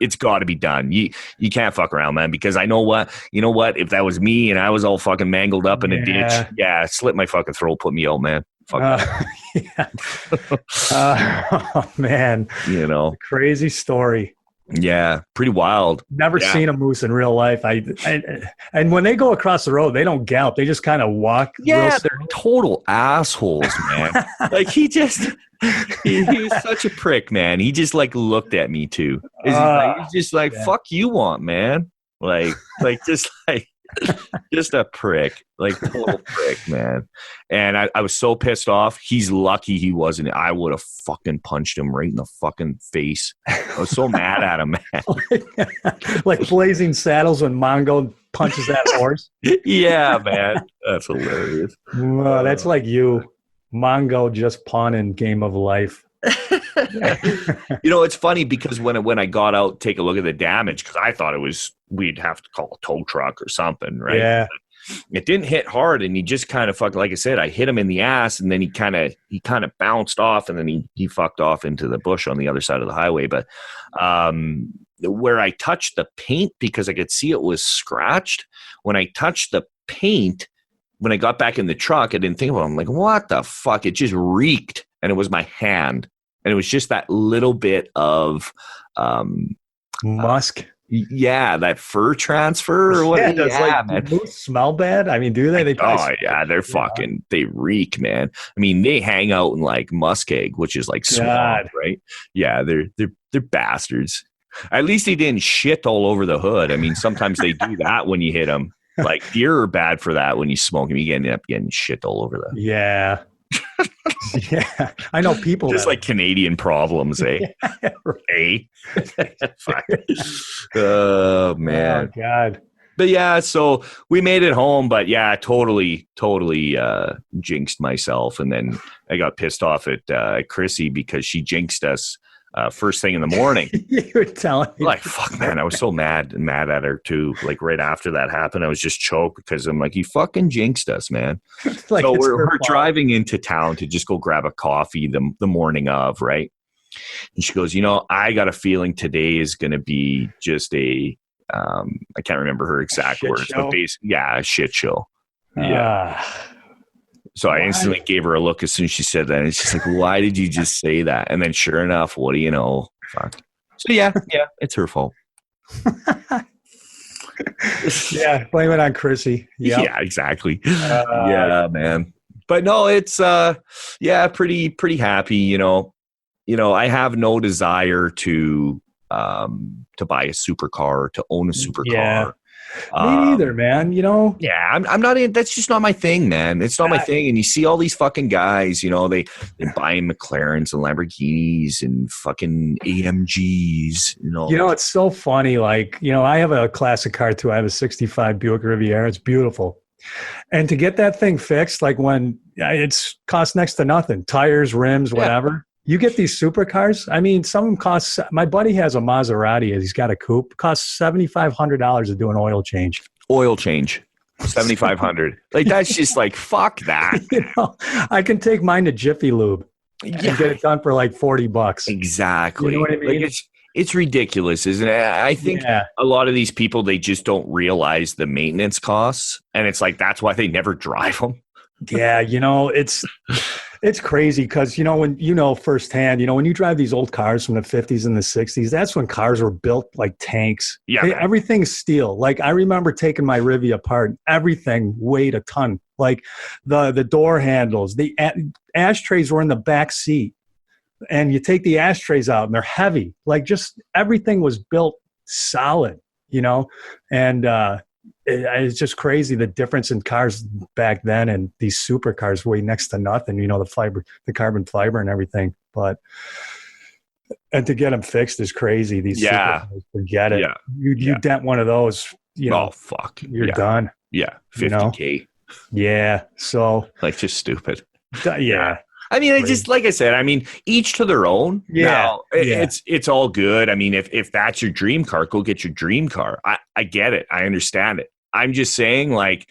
it's got to be done. You can't fuck around, man, because you know what? If that was me and I was all fucking mangled up in a ditch, slit my fucking throat, put me out, man. Fuck that. Oh man, crazy story. Yeah, pretty wild. Never seen a moose in real life. And when they go across the road, they don't gallop. They just kind of walk. Yeah, they're total assholes, man. Like, he was such a prick, man. He just looked at me too. He's just like, fuck you want, man. Just a prick, total prick, man. And I was so pissed off. He's lucky he wasn't. I would have fucking punched him right in the fucking face. I was so mad at him, man. Like Blazing Saddles when Mongo punches that horse. Yeah, man. That's hilarious. That's like you. Mongo just pawning Game of Life. It's funny because when I got out, take a look at the damage, because I thought we'd have to call a tow truck or something, right? Yeah. It didn't hit hard, and he just kind of like I said, I hit him in the ass, and then he kind of bounced off, and then he fucked off into the bush on the other side of the highway. But where I touched the paint, because I could see it was scratched, when I touched the paint, when I got back in the truck, I didn't think about it. I'm like, what the fuck? It just reeked, and it was my hand. And it was just that little bit of musk. That fur transfer or what? Yeah, man. Moose smell bad? I mean, do they? They're fucking, they reek, man. I mean, they hang out in muskeg, which is swamp, right? Yeah, they're bastards. At least they didn't shit all over the hood. I mean, sometimes they do that when you hit them. Deer are bad for that. When you smoke them, you end up getting shit all over them. Yeah. Yeah, I know people just Canadian problems, eh? Yeah, right. Oh man, oh god. But yeah, so we made it home, but yeah, totally jinxed myself, and then I got pissed off at Chrissy because she jinxed us first thing in the morning. You were telling me. Fuck, man, I was so mad at her too. Right after that happened, I was just choked because I'm like, you fucking jinxed us, man. So we're driving into town to just go grab a coffee the morning of, right? And she goes, I got a feeling today is going to be just a, I can't remember her exact words, but basically, a shit show. Yeah. So I instantly gave her a look as soon as she said that. And she's like, why did you just say that? And then sure enough, what do you know? Fuck. So yeah, it's her fault. Yeah, blame it on Chrissy. Yep. Yeah, exactly. Yeah, man. But no, it's pretty happy, I have no desire to buy a supercar, to own a supercar. Yeah. Me neither, man. Yeah, I'm not in. That's just not my thing, man. It's not my thing. And you see all these fucking guys, they buy McLarens and Lamborghinis and fucking AMGs. It's so funny. Like, I have a classic car too. I have a '65 Buick Riviera. It's beautiful. And to get that thing fixed, like when it's cost next to nothing, tires, rims, whatever. You get these supercars. I mean, some of them cost. My buddy has a Maserati. He's got a coupe. Costs $7,500 to do an oil change. Oil change, $7,500. Like that's just like fuck that. I can take mine to Jiffy Lube and get it done for like $40. Exactly. You know what I mean? Like it's ridiculous, isn't it? I think a lot of these people, they just don't realize the maintenance costs, and it's like that's why they never drive them. Yeah, it's crazy because, when firsthand, when you drive these old cars from the 50s and the 60s, that's when cars were built like tanks. Yeah. Everything's steel. Like I remember taking my Rivian apart. Everything weighed a ton. Like the door handles, the ashtrays were in the back seat. And you take the ashtrays out and they're heavy. Like just everything was built solid, and it's just crazy the difference in cars back then, and these supercars weigh next to nothing. The carbon fiber and everything. And to get them fixed is crazy. These supercars, forget it. Yeah. You dent one of those, oh fuck, you're done. Yeah, $50K. Yeah, so like just stupid. Yeah. I mean, like I said, each to their own. Yeah. Now, it's all good. I mean, if that's your dream car, go get your dream car. I get it. I understand it. I'm just saying, like,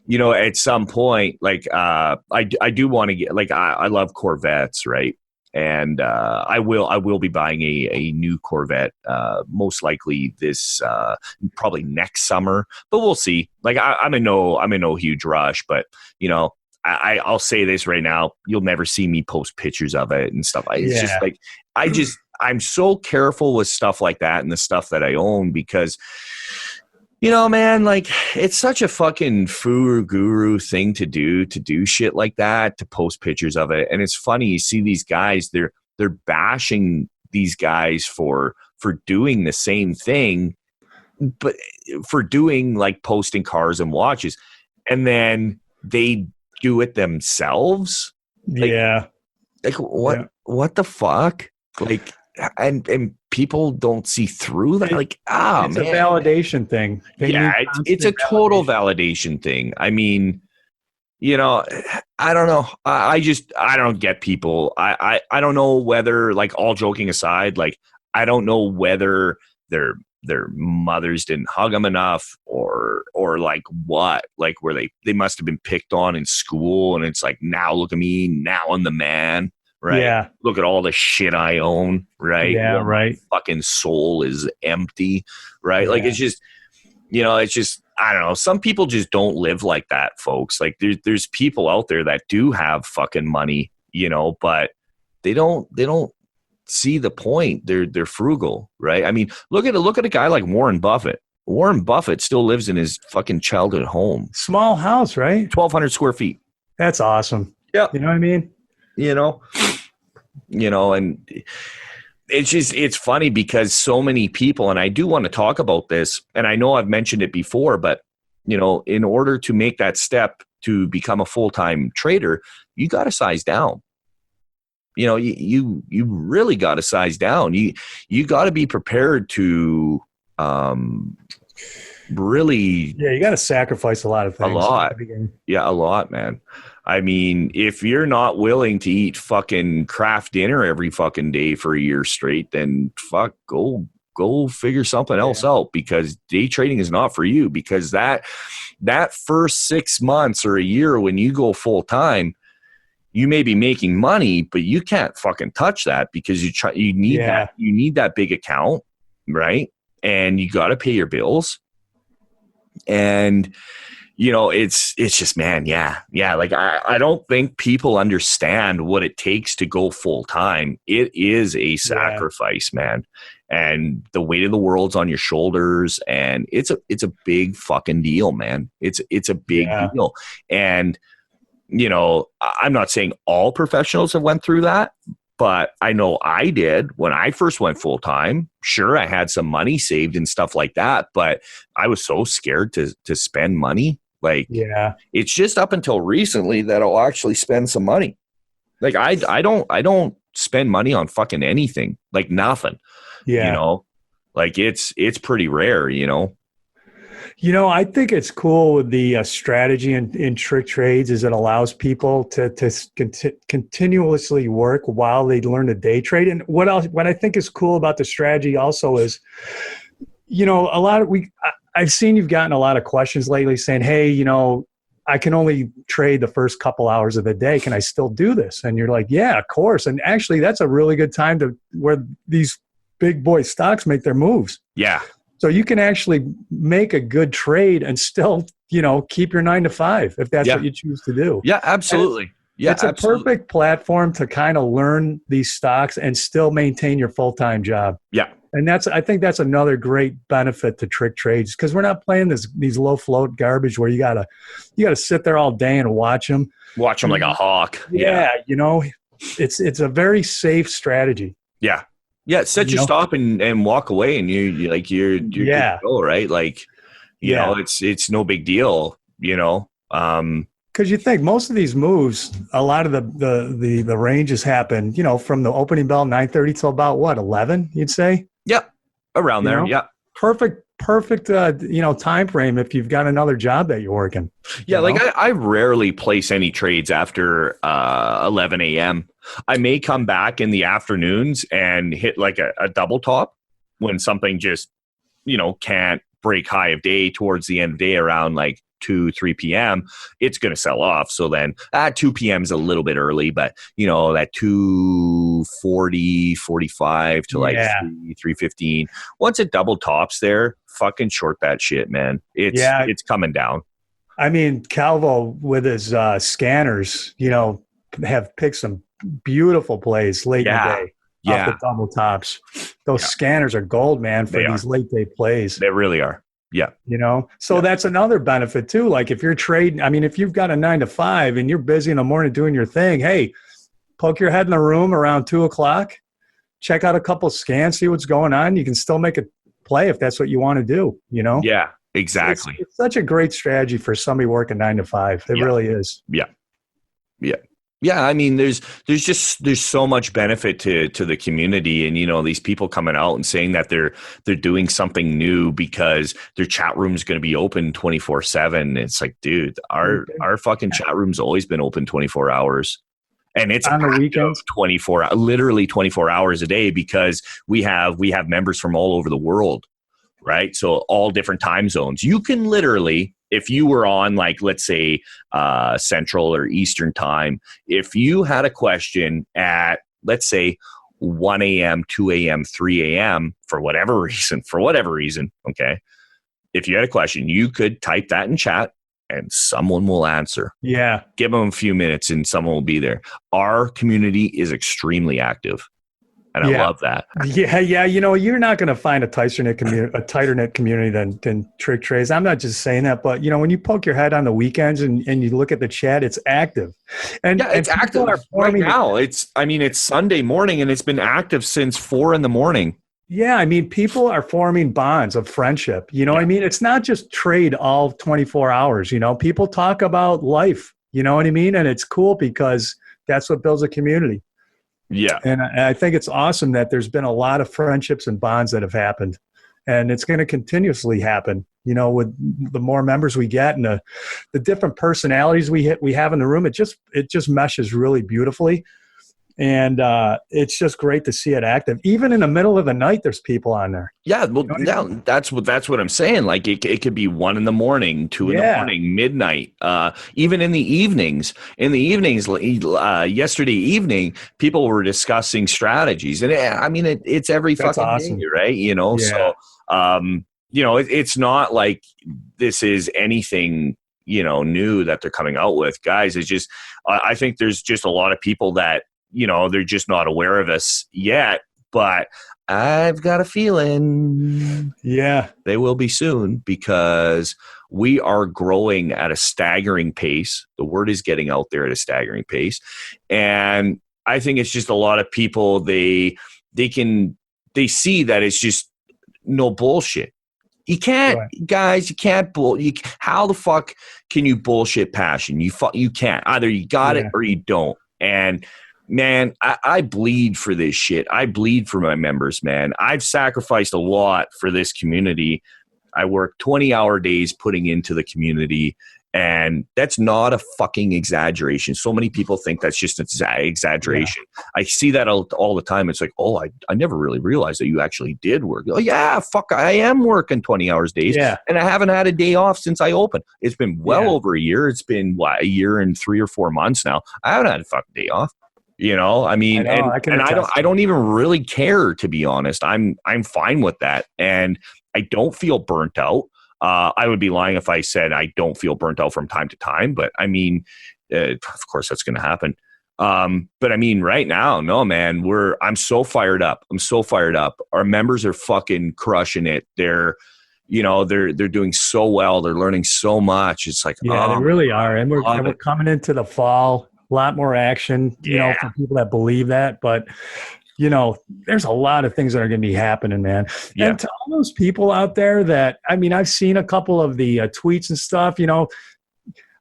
at some point, like, I do want to get, like, I love Corvettes, right? And I will be buying a new Corvette, most likely this probably next summer, but we'll see. Like, I'm in no huge rush, but I'll say this right now. You'll never see me post pictures of it and stuff. It's just like, I'm so careful with stuff like that and the stuff that I own because, man, like it's such a fucking guru thing to do shit like that, to post pictures of it. And it's funny. You see these guys, they're bashing these guys for doing the same thing, but for doing like posting cars and watches. And then they do it themselves. Like what the fuck? Like, and people don't see through that. Like, it's a validation thing. It's a total validation thing. I mean, I don't know. I don't get people. I don't know whether, like, all joking aside, like, I don't know whether their mothers didn't hug them enough or like what, like where they must have been picked on in school. And it's like, now look at me, now I'm the man, right? Yeah. Look at all the shit I own, right? Yeah, right. My fucking soul is empty, right? Like, it's just, I don't know. Some people just don't live like that, folks. Like there's people out there that do have fucking money, but they don't see the point. They're frugal, right? I mean, look at a guy like Warren Buffett. Warren Buffett still lives in his fucking childhood home. Small house, right? 1,200 square feet. That's awesome. Yeah. You know what I mean? And it's funny because so many people, and I do want to talk about this, and I know I've mentioned it before, but in order to make that step to become a full-time trader, you got to size down. You really got to size down. You got to be prepared to really. Yeah, you got to sacrifice a lot of things. A lot. Yeah, a lot, man. I mean, if you're not willing to eat fucking craft dinner every fucking day for a year straight, then go figure something else out, because day trading is not for you. Because that first 6 months or a year when you go full time, you may be making money, but you can't fucking touch that because you need that big account, right? And you got to pay your bills. And it's just, man, like I don't think people understand what it takes to go full time. It is a sacrifice, man. And the weight of the world's on your shoulders, and it's a big fucking deal, man. It's a big deal. And I'm not saying all professionals have went through that, But I know I did when I first went full time. Sure, I had some money saved and stuff like that, but I was so scared to spend money. Like, it's just up until recently that I'll actually spend some money. Like I don't spend money on fucking anything, like nothing. Yeah. You know, like it's pretty rare, you know. You know, I think it's cool with the strategy in trick trades is it allows people to continuously work while they learn to day trade. And what I think is cool about the strategy also is, you know, I've seen you've gotten a lot of questions lately saying, hey, you know, I can only trade the first couple hours of the day. Can I still do this? And you're like, yeah, of course. And actually, that's a really good time where these big boy stocks make their moves. Yeah. So you can actually make a good trade and still, you know, keep your 9 to 5 if that's what you choose to do. Yeah, absolutely. It's a perfect platform to kind of learn these stocks and still maintain your full-time job. Yeah. And I think that's another great benefit to trick trades, because we're not playing these low float garbage where you gotta sit there all day and watch them. Watch them like a hawk. Yeah, you know, it's a very safe strategy. Yeah. Yeah, set your stop and walk away, and you're good to go, right? Like, you know, it's no big deal, you know. Because you think most of these moves, a lot of the ranges happen, you know, from the opening bell 9:30 till about what 11, you'd say. Yeah, around there. Yeah, perfect. You know, time frame if you've got another job that you're working. Yeah, like I rarely place any trades after 11 a.m. I may come back in the afternoons and hit like a double top when something just, you know, can't break high of day towards the end of the day around like 2-3 p.m. It's going to sell off. So then 2 p.m. is a little bit early, but you know, that 2:40, 45 to like 3:15. Once it double tops there, fucking short that shit, man. It's coming down. I mean, Calvo with his scanners, you know, have picked some beautiful plays late in the day. Off the double tops. Those scanners are gold, man, for these late day plays. They really are. Yeah. You know, so that's another benefit too. Like if you're trading, I mean, if you've got a 9 to 5 and you're busy in the morning doing your thing, hey, poke your head in the room around 2:00, check out a couple scans, see what's going on. You can still make a play if that's what you want to do, you know? Yeah, exactly. It's such a great strategy for somebody working 9 to 5. It really is. Yeah. Yeah. Yeah, I mean, there's so much benefit to the community, and you know, these people coming out and saying that they're doing something new because their chat room's going to be open 24/7. It's like, dude, our fucking chat room's always been open 24 hours, and it's on the weekends 24, literally 24 hours a day, because we have members from all over the world, right? So all different time zones. You can literally, if you were on, like, let's say Central or Eastern time, if you had a question at, let's say, 1 a.m., 2 a.m., 3 a.m., for whatever reason, okay, if you had a question, you could type that in chat and someone will answer. Yeah. Give them a few minutes and someone will be there. Our community is extremely active. And I love that. Yeah. You know, you're not going to find a tighter knit community than trick trades. I'm not just saying that, but you know, when you poke your head on the weekends and you look at the chat, it's active. And it's active right now. It's Sunday morning and it's been active since 4 a.m. Yeah, I mean, people are forming bonds of friendship. You know what I mean? It's not just trade all 24 hours. You know, people talk about life. You know what I mean? And it's cool because that's what builds a community. Yeah. And I think it's awesome that there's been a lot of friendships and bonds that have happened. And it's going to continuously happen, you know, with the more members we get and the different personalities we have in the room. It just meshes really beautifully. And it's just great to see it active. Even in the middle of the night, there's people on there. Yeah, well, that's what I'm saying. Like it could be 1 a.m, 2 a.m, midnight. Even in the evenings. Yesterday evening, people were discussing strategies, and it's every fucking awesome day, right? You know, so you know, it's not like this is anything, you know, new that they're coming out with, guys. It's just I think there's just a lot of people that, you know, they're just not aware of us yet, but I've got a feeling they will be soon, because we are growing at a staggering pace. The word is getting out there at a staggering pace. And I think it's just a lot of people, they see that it's just no bullshit. You can't, guys, you can't how the fuck can you bullshit passion? You can't. Either you got it or you don't. And man, I bleed for this shit. I bleed for my members, man. I've sacrificed a lot for this community. I work 20-hour days putting into the community, and that's not a fucking exaggeration. So many people think that's just an exaggeration. Yeah. I see that all the time. It's like, oh, I never really realized that you actually did work. Oh, yeah, fuck, I am working 20 hours days, and I haven't had a day off since I opened. It's been well over a year. It's been, a year and 3 or 4 months now. I haven't had a fucking day off. You know, I mean, I don't even really care, to be honest. I'm fine with that, and I don't feel burnt out. I would be lying if I said I don't feel burnt out from time to time, but I mean, of course that's going to happen. But I mean, right now, no, man, I'm so fired up. Our members are fucking crushing it. They're doing so well. They're learning so much. It's like, they really are. And we're coming into the fall, a lot more action, you know, for people that believe that, but you know, there's a lot of things that are going to be happening, man. Yeah. And to all those people out there that, I mean, I've seen a couple of the tweets and stuff, you know,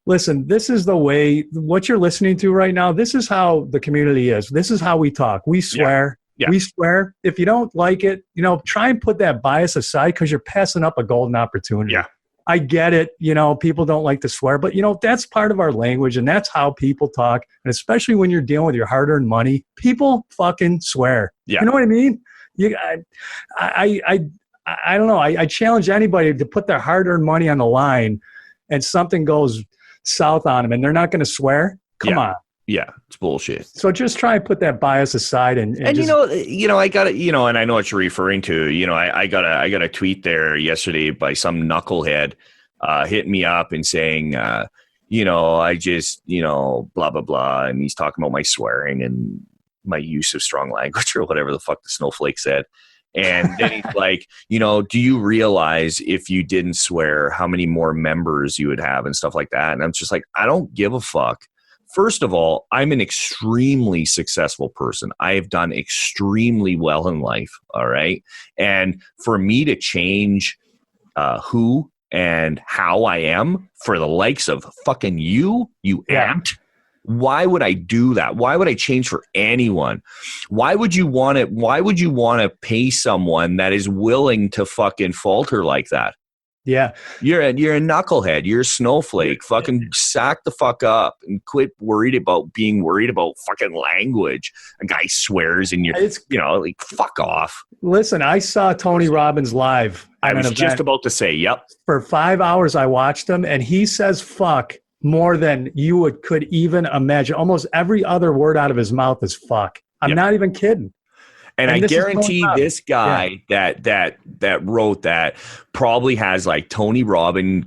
listen, this is the way, what you're listening to right now, this is how the community is. This is how we talk. We swear. Yeah. We swear. If you don't like it, you know, try and put that bias aside because you're passing up a golden opportunity. Yeah. I get it. You know, people don't like to swear, but you know, that's part of our language and that's how people talk. And especially when you're dealing with your hard-earned money, people fucking swear. Yeah. You know what I mean? I don't know. I challenge anybody to put their hard-earned money on the line and something goes south on them and they're not going to swear. Come on. Yeah, it's bullshit. So just try and put that bias aside and just, you know, I got it, you know, and I know what you're referring to. You know, I got a tweet there yesterday by some knucklehead hitting me up and saying, you know, I just, you know, blah blah blah, and he's talking about my swearing and my use of strong language or whatever the fuck the snowflake said. And then he's like, you know, do you realize if you didn't swear, how many more members you would have and stuff like that? And I'm just like, I don't give a fuck. First of all, I'm an extremely successful person. I have done extremely well in life, all right? And for me to change who and how I am for the likes of fucking you ant, why would I do that? Why would I change for anyone? Why would you want to pay someone that is willing to fucking falter like that? Yeah. You're a knucklehead. You're a snowflake. Fucking sack the fuck up and quit being worried about fucking language. A guy swears and like, fuck off. Listen, I saw Tony Robbins live. I was just about to say, yep. For 5 hours, I watched him and he says fuck more than you could even imagine. Almost every other word out of his mouth is fuck. I'm not even kidding. And I guarantee this guy that wrote that probably has like Tony Robbins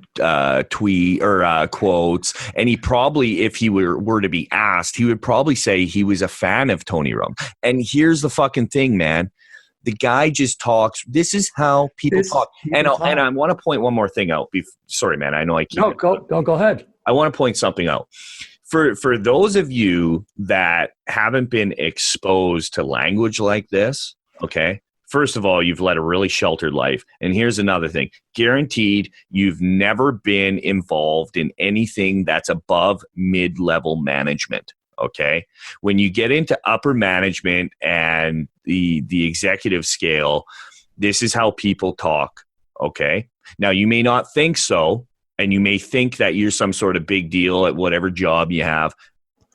tweet or quotes, and he probably, if he were to be asked, he would probably say he was a fan of Tony Robbins. And here's the fucking thing, man. The guy just talks. This is how people talk. And I want to point one more thing out. Sorry, man. I know I keep. No, go ahead. I want to point something out. For those of you that haven't been exposed to language like this, okay, first of all, you've led a really sheltered life. And here's another thing. Guaranteed, you've never been involved in anything that's above mid-level management, okay? When you get into upper management and the executive scale, this is how people talk, okay? Now, you may not think so, and you may think that you're some sort of big deal at whatever job you have.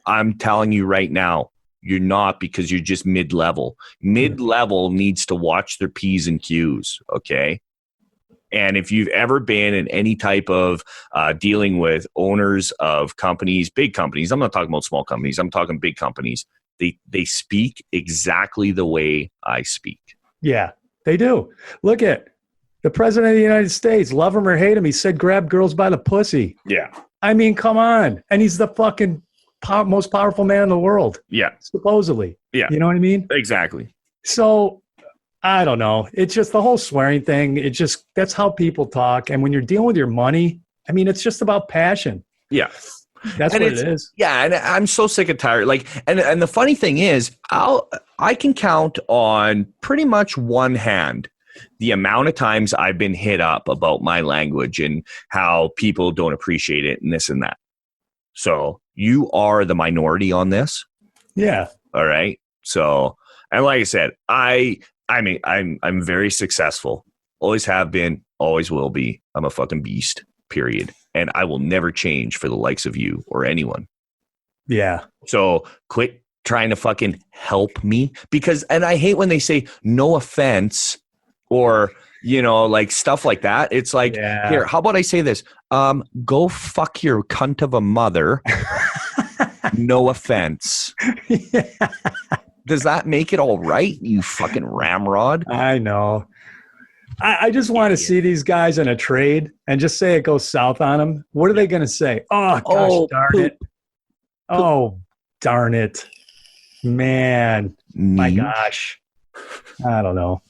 I'm telling you right now, you're not, because you're just mid-level. Mid-level needs to watch their P's and Q's, okay? And if you've ever been in any type of dealing with owners of companies, big companies, I'm not talking about small companies, I'm talking big companies, they speak exactly the way I speak. Yeah, they do. Look at the president of the United States, love him or hate him, he said grab girls by the pussy. Yeah. I mean, come on. And he's the fucking most powerful man in the world. Yeah. Supposedly. Yeah. You know what I mean? Exactly. So, I don't know. It's just the whole swearing thing. That's how people talk. And when you're dealing with your money, I mean, it's just about passion. Yeah. That's and what it is. Yeah, and I'm so sick and tired. Like, and the funny thing is, I can count on pretty much one hand the amount of times I've been hit up about my language and how people don't appreciate it and this and that. So you are the minority on this. Yeah. All right. So, and like I said, I mean, I'm very successful. Always have been, always will be. I'm a fucking beast, period. And I will never change for the likes of you or anyone. Yeah. So quit trying to fucking help me, because, and I hate when they say no offense or, you know, like stuff like that. It's like, here, how about I say this? Go fuck your cunt of a mother. No offense. Yeah. Does that make it all right, you fucking ramrod? I know. I just want to see these guys in a trade and just say it goes south on them. What are they going to say? Oh, gosh, darn poop. it. Oh, darn it. Man, my gosh. I don't know.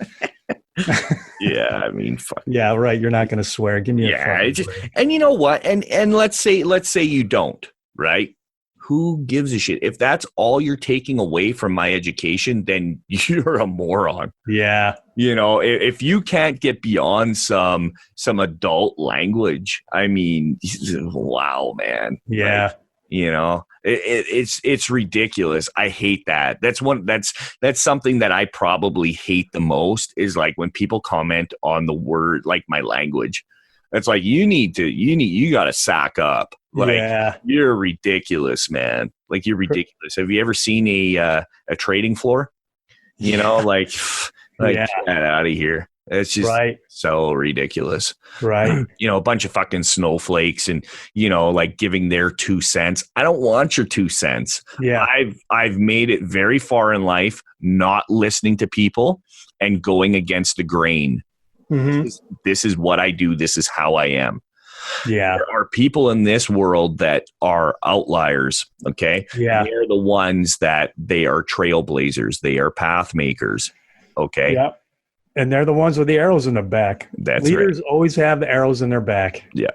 Yeah, I mean, fuck. Yeah, right. You're not going to swear. Give me a and you know what? And let's say you don't, right? Who gives a shit? If that's all you're taking away from my education, then you're a moron. Yeah. You know, if you can't get beyond some adult language, I mean, wow, man. Yeah. Like, you know, it's ridiculous. I hate that. That's something that I probably hate the most, is like when people comment on the word, like my language. It's like, you got to sack up. Like, you're ridiculous, man. Like, you're ridiculous. Have you ever seen a trading floor? You know, like get out of here. It's just so ridiculous. Right. You know, a bunch of fucking snowflakes and, you know, like giving their 2 cents. I don't want your 2 cents. Yeah. I've made it very far in life not listening to people and going against the grain. Mm-hmm. This is what I do. This is how I am. Yeah. There are people in this world that are outliers. Okay. Yeah. They're the ones that they are trailblazers. They are path makers. Okay. Yeah. And they're the ones with the arrows in their back. That's Leaders always have the arrows in their back. Yeah.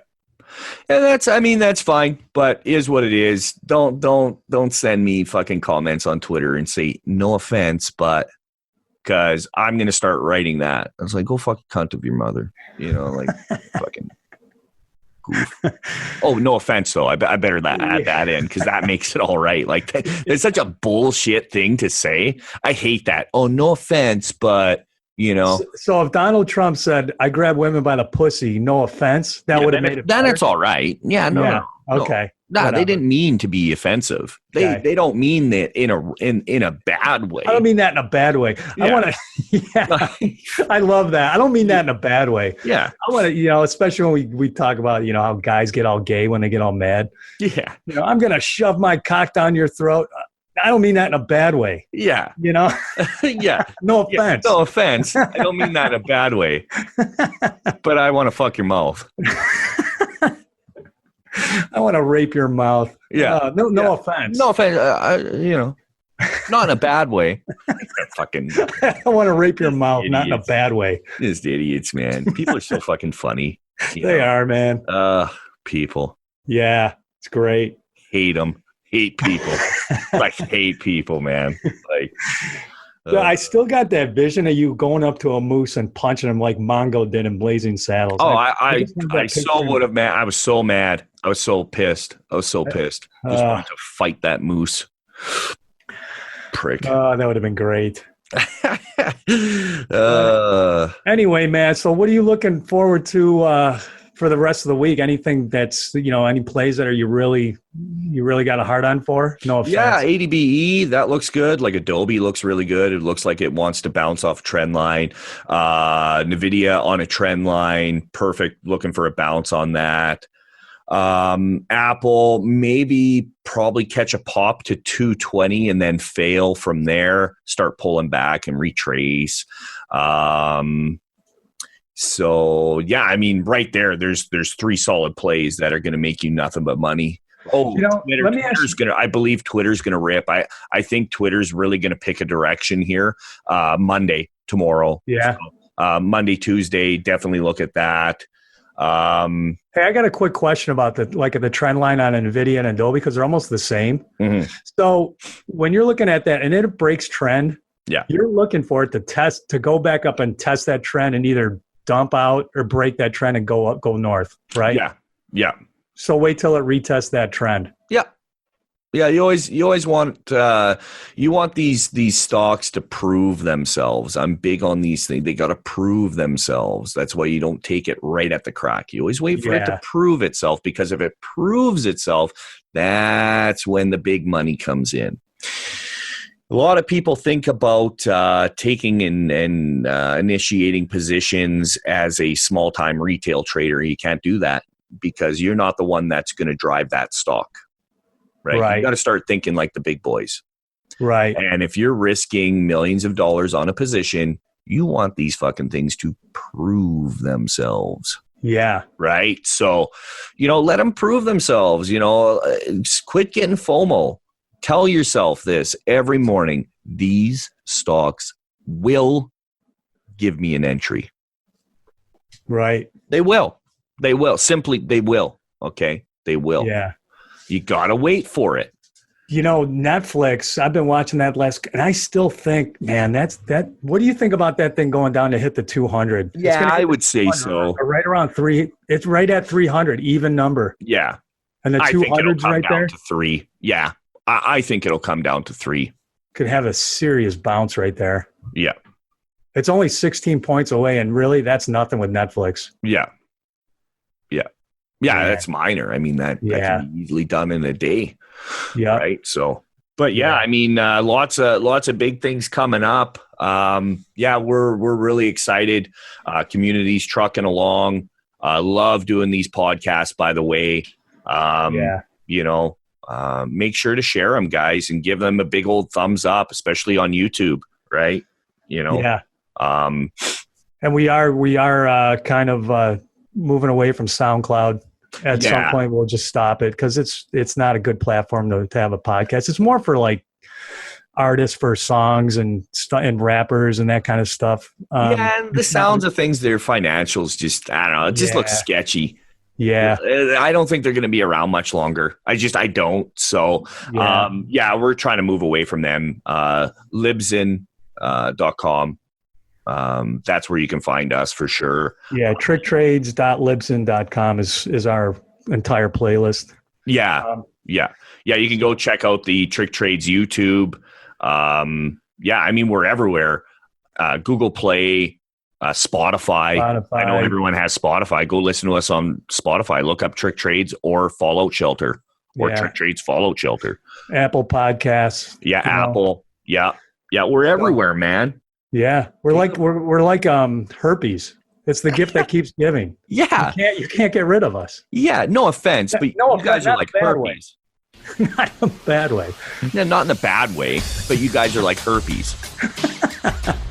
And that's fine, but is what it is. Don't send me fucking comments on Twitter and say no offense, but, because I'm going to start writing that. I was like, go fucking cunt of your mother. You know, like fucking goof. Oh, no offense, though. I better add that in, because that makes it all right. Like, it's such a bullshit thing to say. I hate that. Oh, no offense, but, you know. So if Donald Trump said, I grab women by the pussy, no offense, that would have made it better? Then it's all right. Yeah, no. Okay. No, they didn't mean to be offensive. They don't mean that in a bad way. I don't mean that in a bad way. Yeah. I want to. I love that. I don't mean that in a bad way. Yeah. I want to, you know, especially when we talk about, you know, how guys get all gay when they get all mad. Yeah. You know, I'm gonna shove my cock down your throat. I don't mean that in a bad way. Yeah. You know. Yeah. No offense. No offense. I don't mean that in a bad way. But I want to fuck your mouth. I want to rape your mouth. Yeah. No offense. No offense. You know, not in a bad way. Fucking. I want to rape your mouth, idiots. not in a bad way. These idiots, man. People are so fucking funny. They are, man. People. Yeah, it's great. Hate them. Hate people. Like, hate people, man. Like. I still got that vision of you going up to a moose and punching him like Mongo did in Blazing Saddles. Oh, I so would have, man. I was so mad. I was so pissed. Just wanted to fight that moose. Prick. Oh, that would have been great. Anyway, man, so what are you looking forward to for the rest of the week? Anything that's, you know, any plays that you really got a hard on for? No offense. Yeah, ADBE, that looks good. Like Adobe looks really good. It looks like it wants to bounce off a trend line. NVIDIA on a trend line. Perfect. Looking for a bounce on that. Apple, probably catch a pop to 220 and then fail from there. Start pulling back and retrace. So yeah, I mean, right there, there's 3 solid plays that are going to make you nothing but money. Oh, you know, I believe Twitter's going to rip. I think Twitter's really going to pick a direction here. Monday, tomorrow. Yeah. So, Monday, Tuesday, definitely look at that. Hey, I got a quick question about the trend line on NVIDIA and Adobe, because they're almost the same. Mm-hmm. So when you're looking at that and it breaks trend, Yeah, you're looking for it to go back up and test that trend and either dump out or break that trend and go north, right? Yeah. So wait till it retests that trend. Yeah, you always want these stocks to prove themselves. I'm big on these things. They got to prove themselves. That's why you don't take it right at the crack. You always wait for it to prove itself, because if it proves itself, that's when the big money comes in. A lot of people think about taking and initiating positions as a small-time retail trader. You can't do that because you're not the one that's going to drive that stock. Right. You got to start thinking like the big boys. Right. And if you're risking millions of dollars on a position, you want these fucking things to prove themselves. Yeah. Right. So, let them prove themselves. Quit getting FOMO. Tell yourself this every morning: these stocks will give me an entry. Right. They will. They will. They will. Okay. They will. Yeah. You got to wait for it. Netflix, I've been watching that and I still think, man, what do you think about that thing going down to hit the 200? Yeah, I would say so. Right around 3. It's right at 300, even number. Yeah. And the 200's right there? To 3. Yeah. I think it'll come down to 3. Could have a serious bounce right there. Yeah. It's only 16 points away, and really, that's nothing with Netflix. Yeah. Yeah, that's minor. I mean, that can be easily done in a day. Yeah. Right. So, but I mean, lots of big things coming up. We're really excited. Community's trucking along. Love doing these podcasts, by the way. Make sure to share them, guys, and give them a big old thumbs up, especially on YouTube. Right. Yeah. And we are kind of moving away from SoundCloud. At some point, we'll just stop it because it's not a good platform to have a podcast. It's more for like artists for songs and rappers and that kind of stuff. And the sounds of things, their financials just, I don't know, it just looks sketchy. Yeah. I don't think they're going to be around much longer. I don't. So, we're trying to move away from them. Libsyn.com. That's where you can find us for sure. Yeah, tricktrades.libsyn.com is our entire playlist. Yeah. You can go check out the Trick Trades YouTube. I mean, we're everywhere. Google Play, Spotify. I know everyone has Spotify. Go listen to us on Spotify. Look up Trick Trades or Fallout Shelter or Trick Trades Fallout Shelter. Apple Podcasts. Yeah, Apple. Yeah, we're everywhere, man. Yeah, we're like herpes. It's the gift that keeps giving. Yeah, you can't get rid of us. Yeah, no offense, but you guys are like herpes. Not in a bad way. No, not in a bad way, but you guys are like herpes.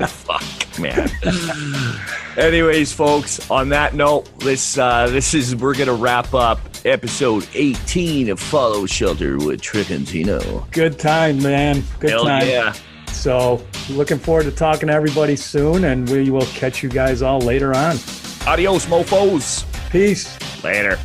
Fuck, man. Anyways, folks, on that note, we're gonna wrap up episode 18 of Follow Shelter with Trick and Tino. Good time, man. Good time. Yeah. So, looking forward to talking to everybody soon, and we will catch you guys all later on. Adios, mofos. Peace. Later.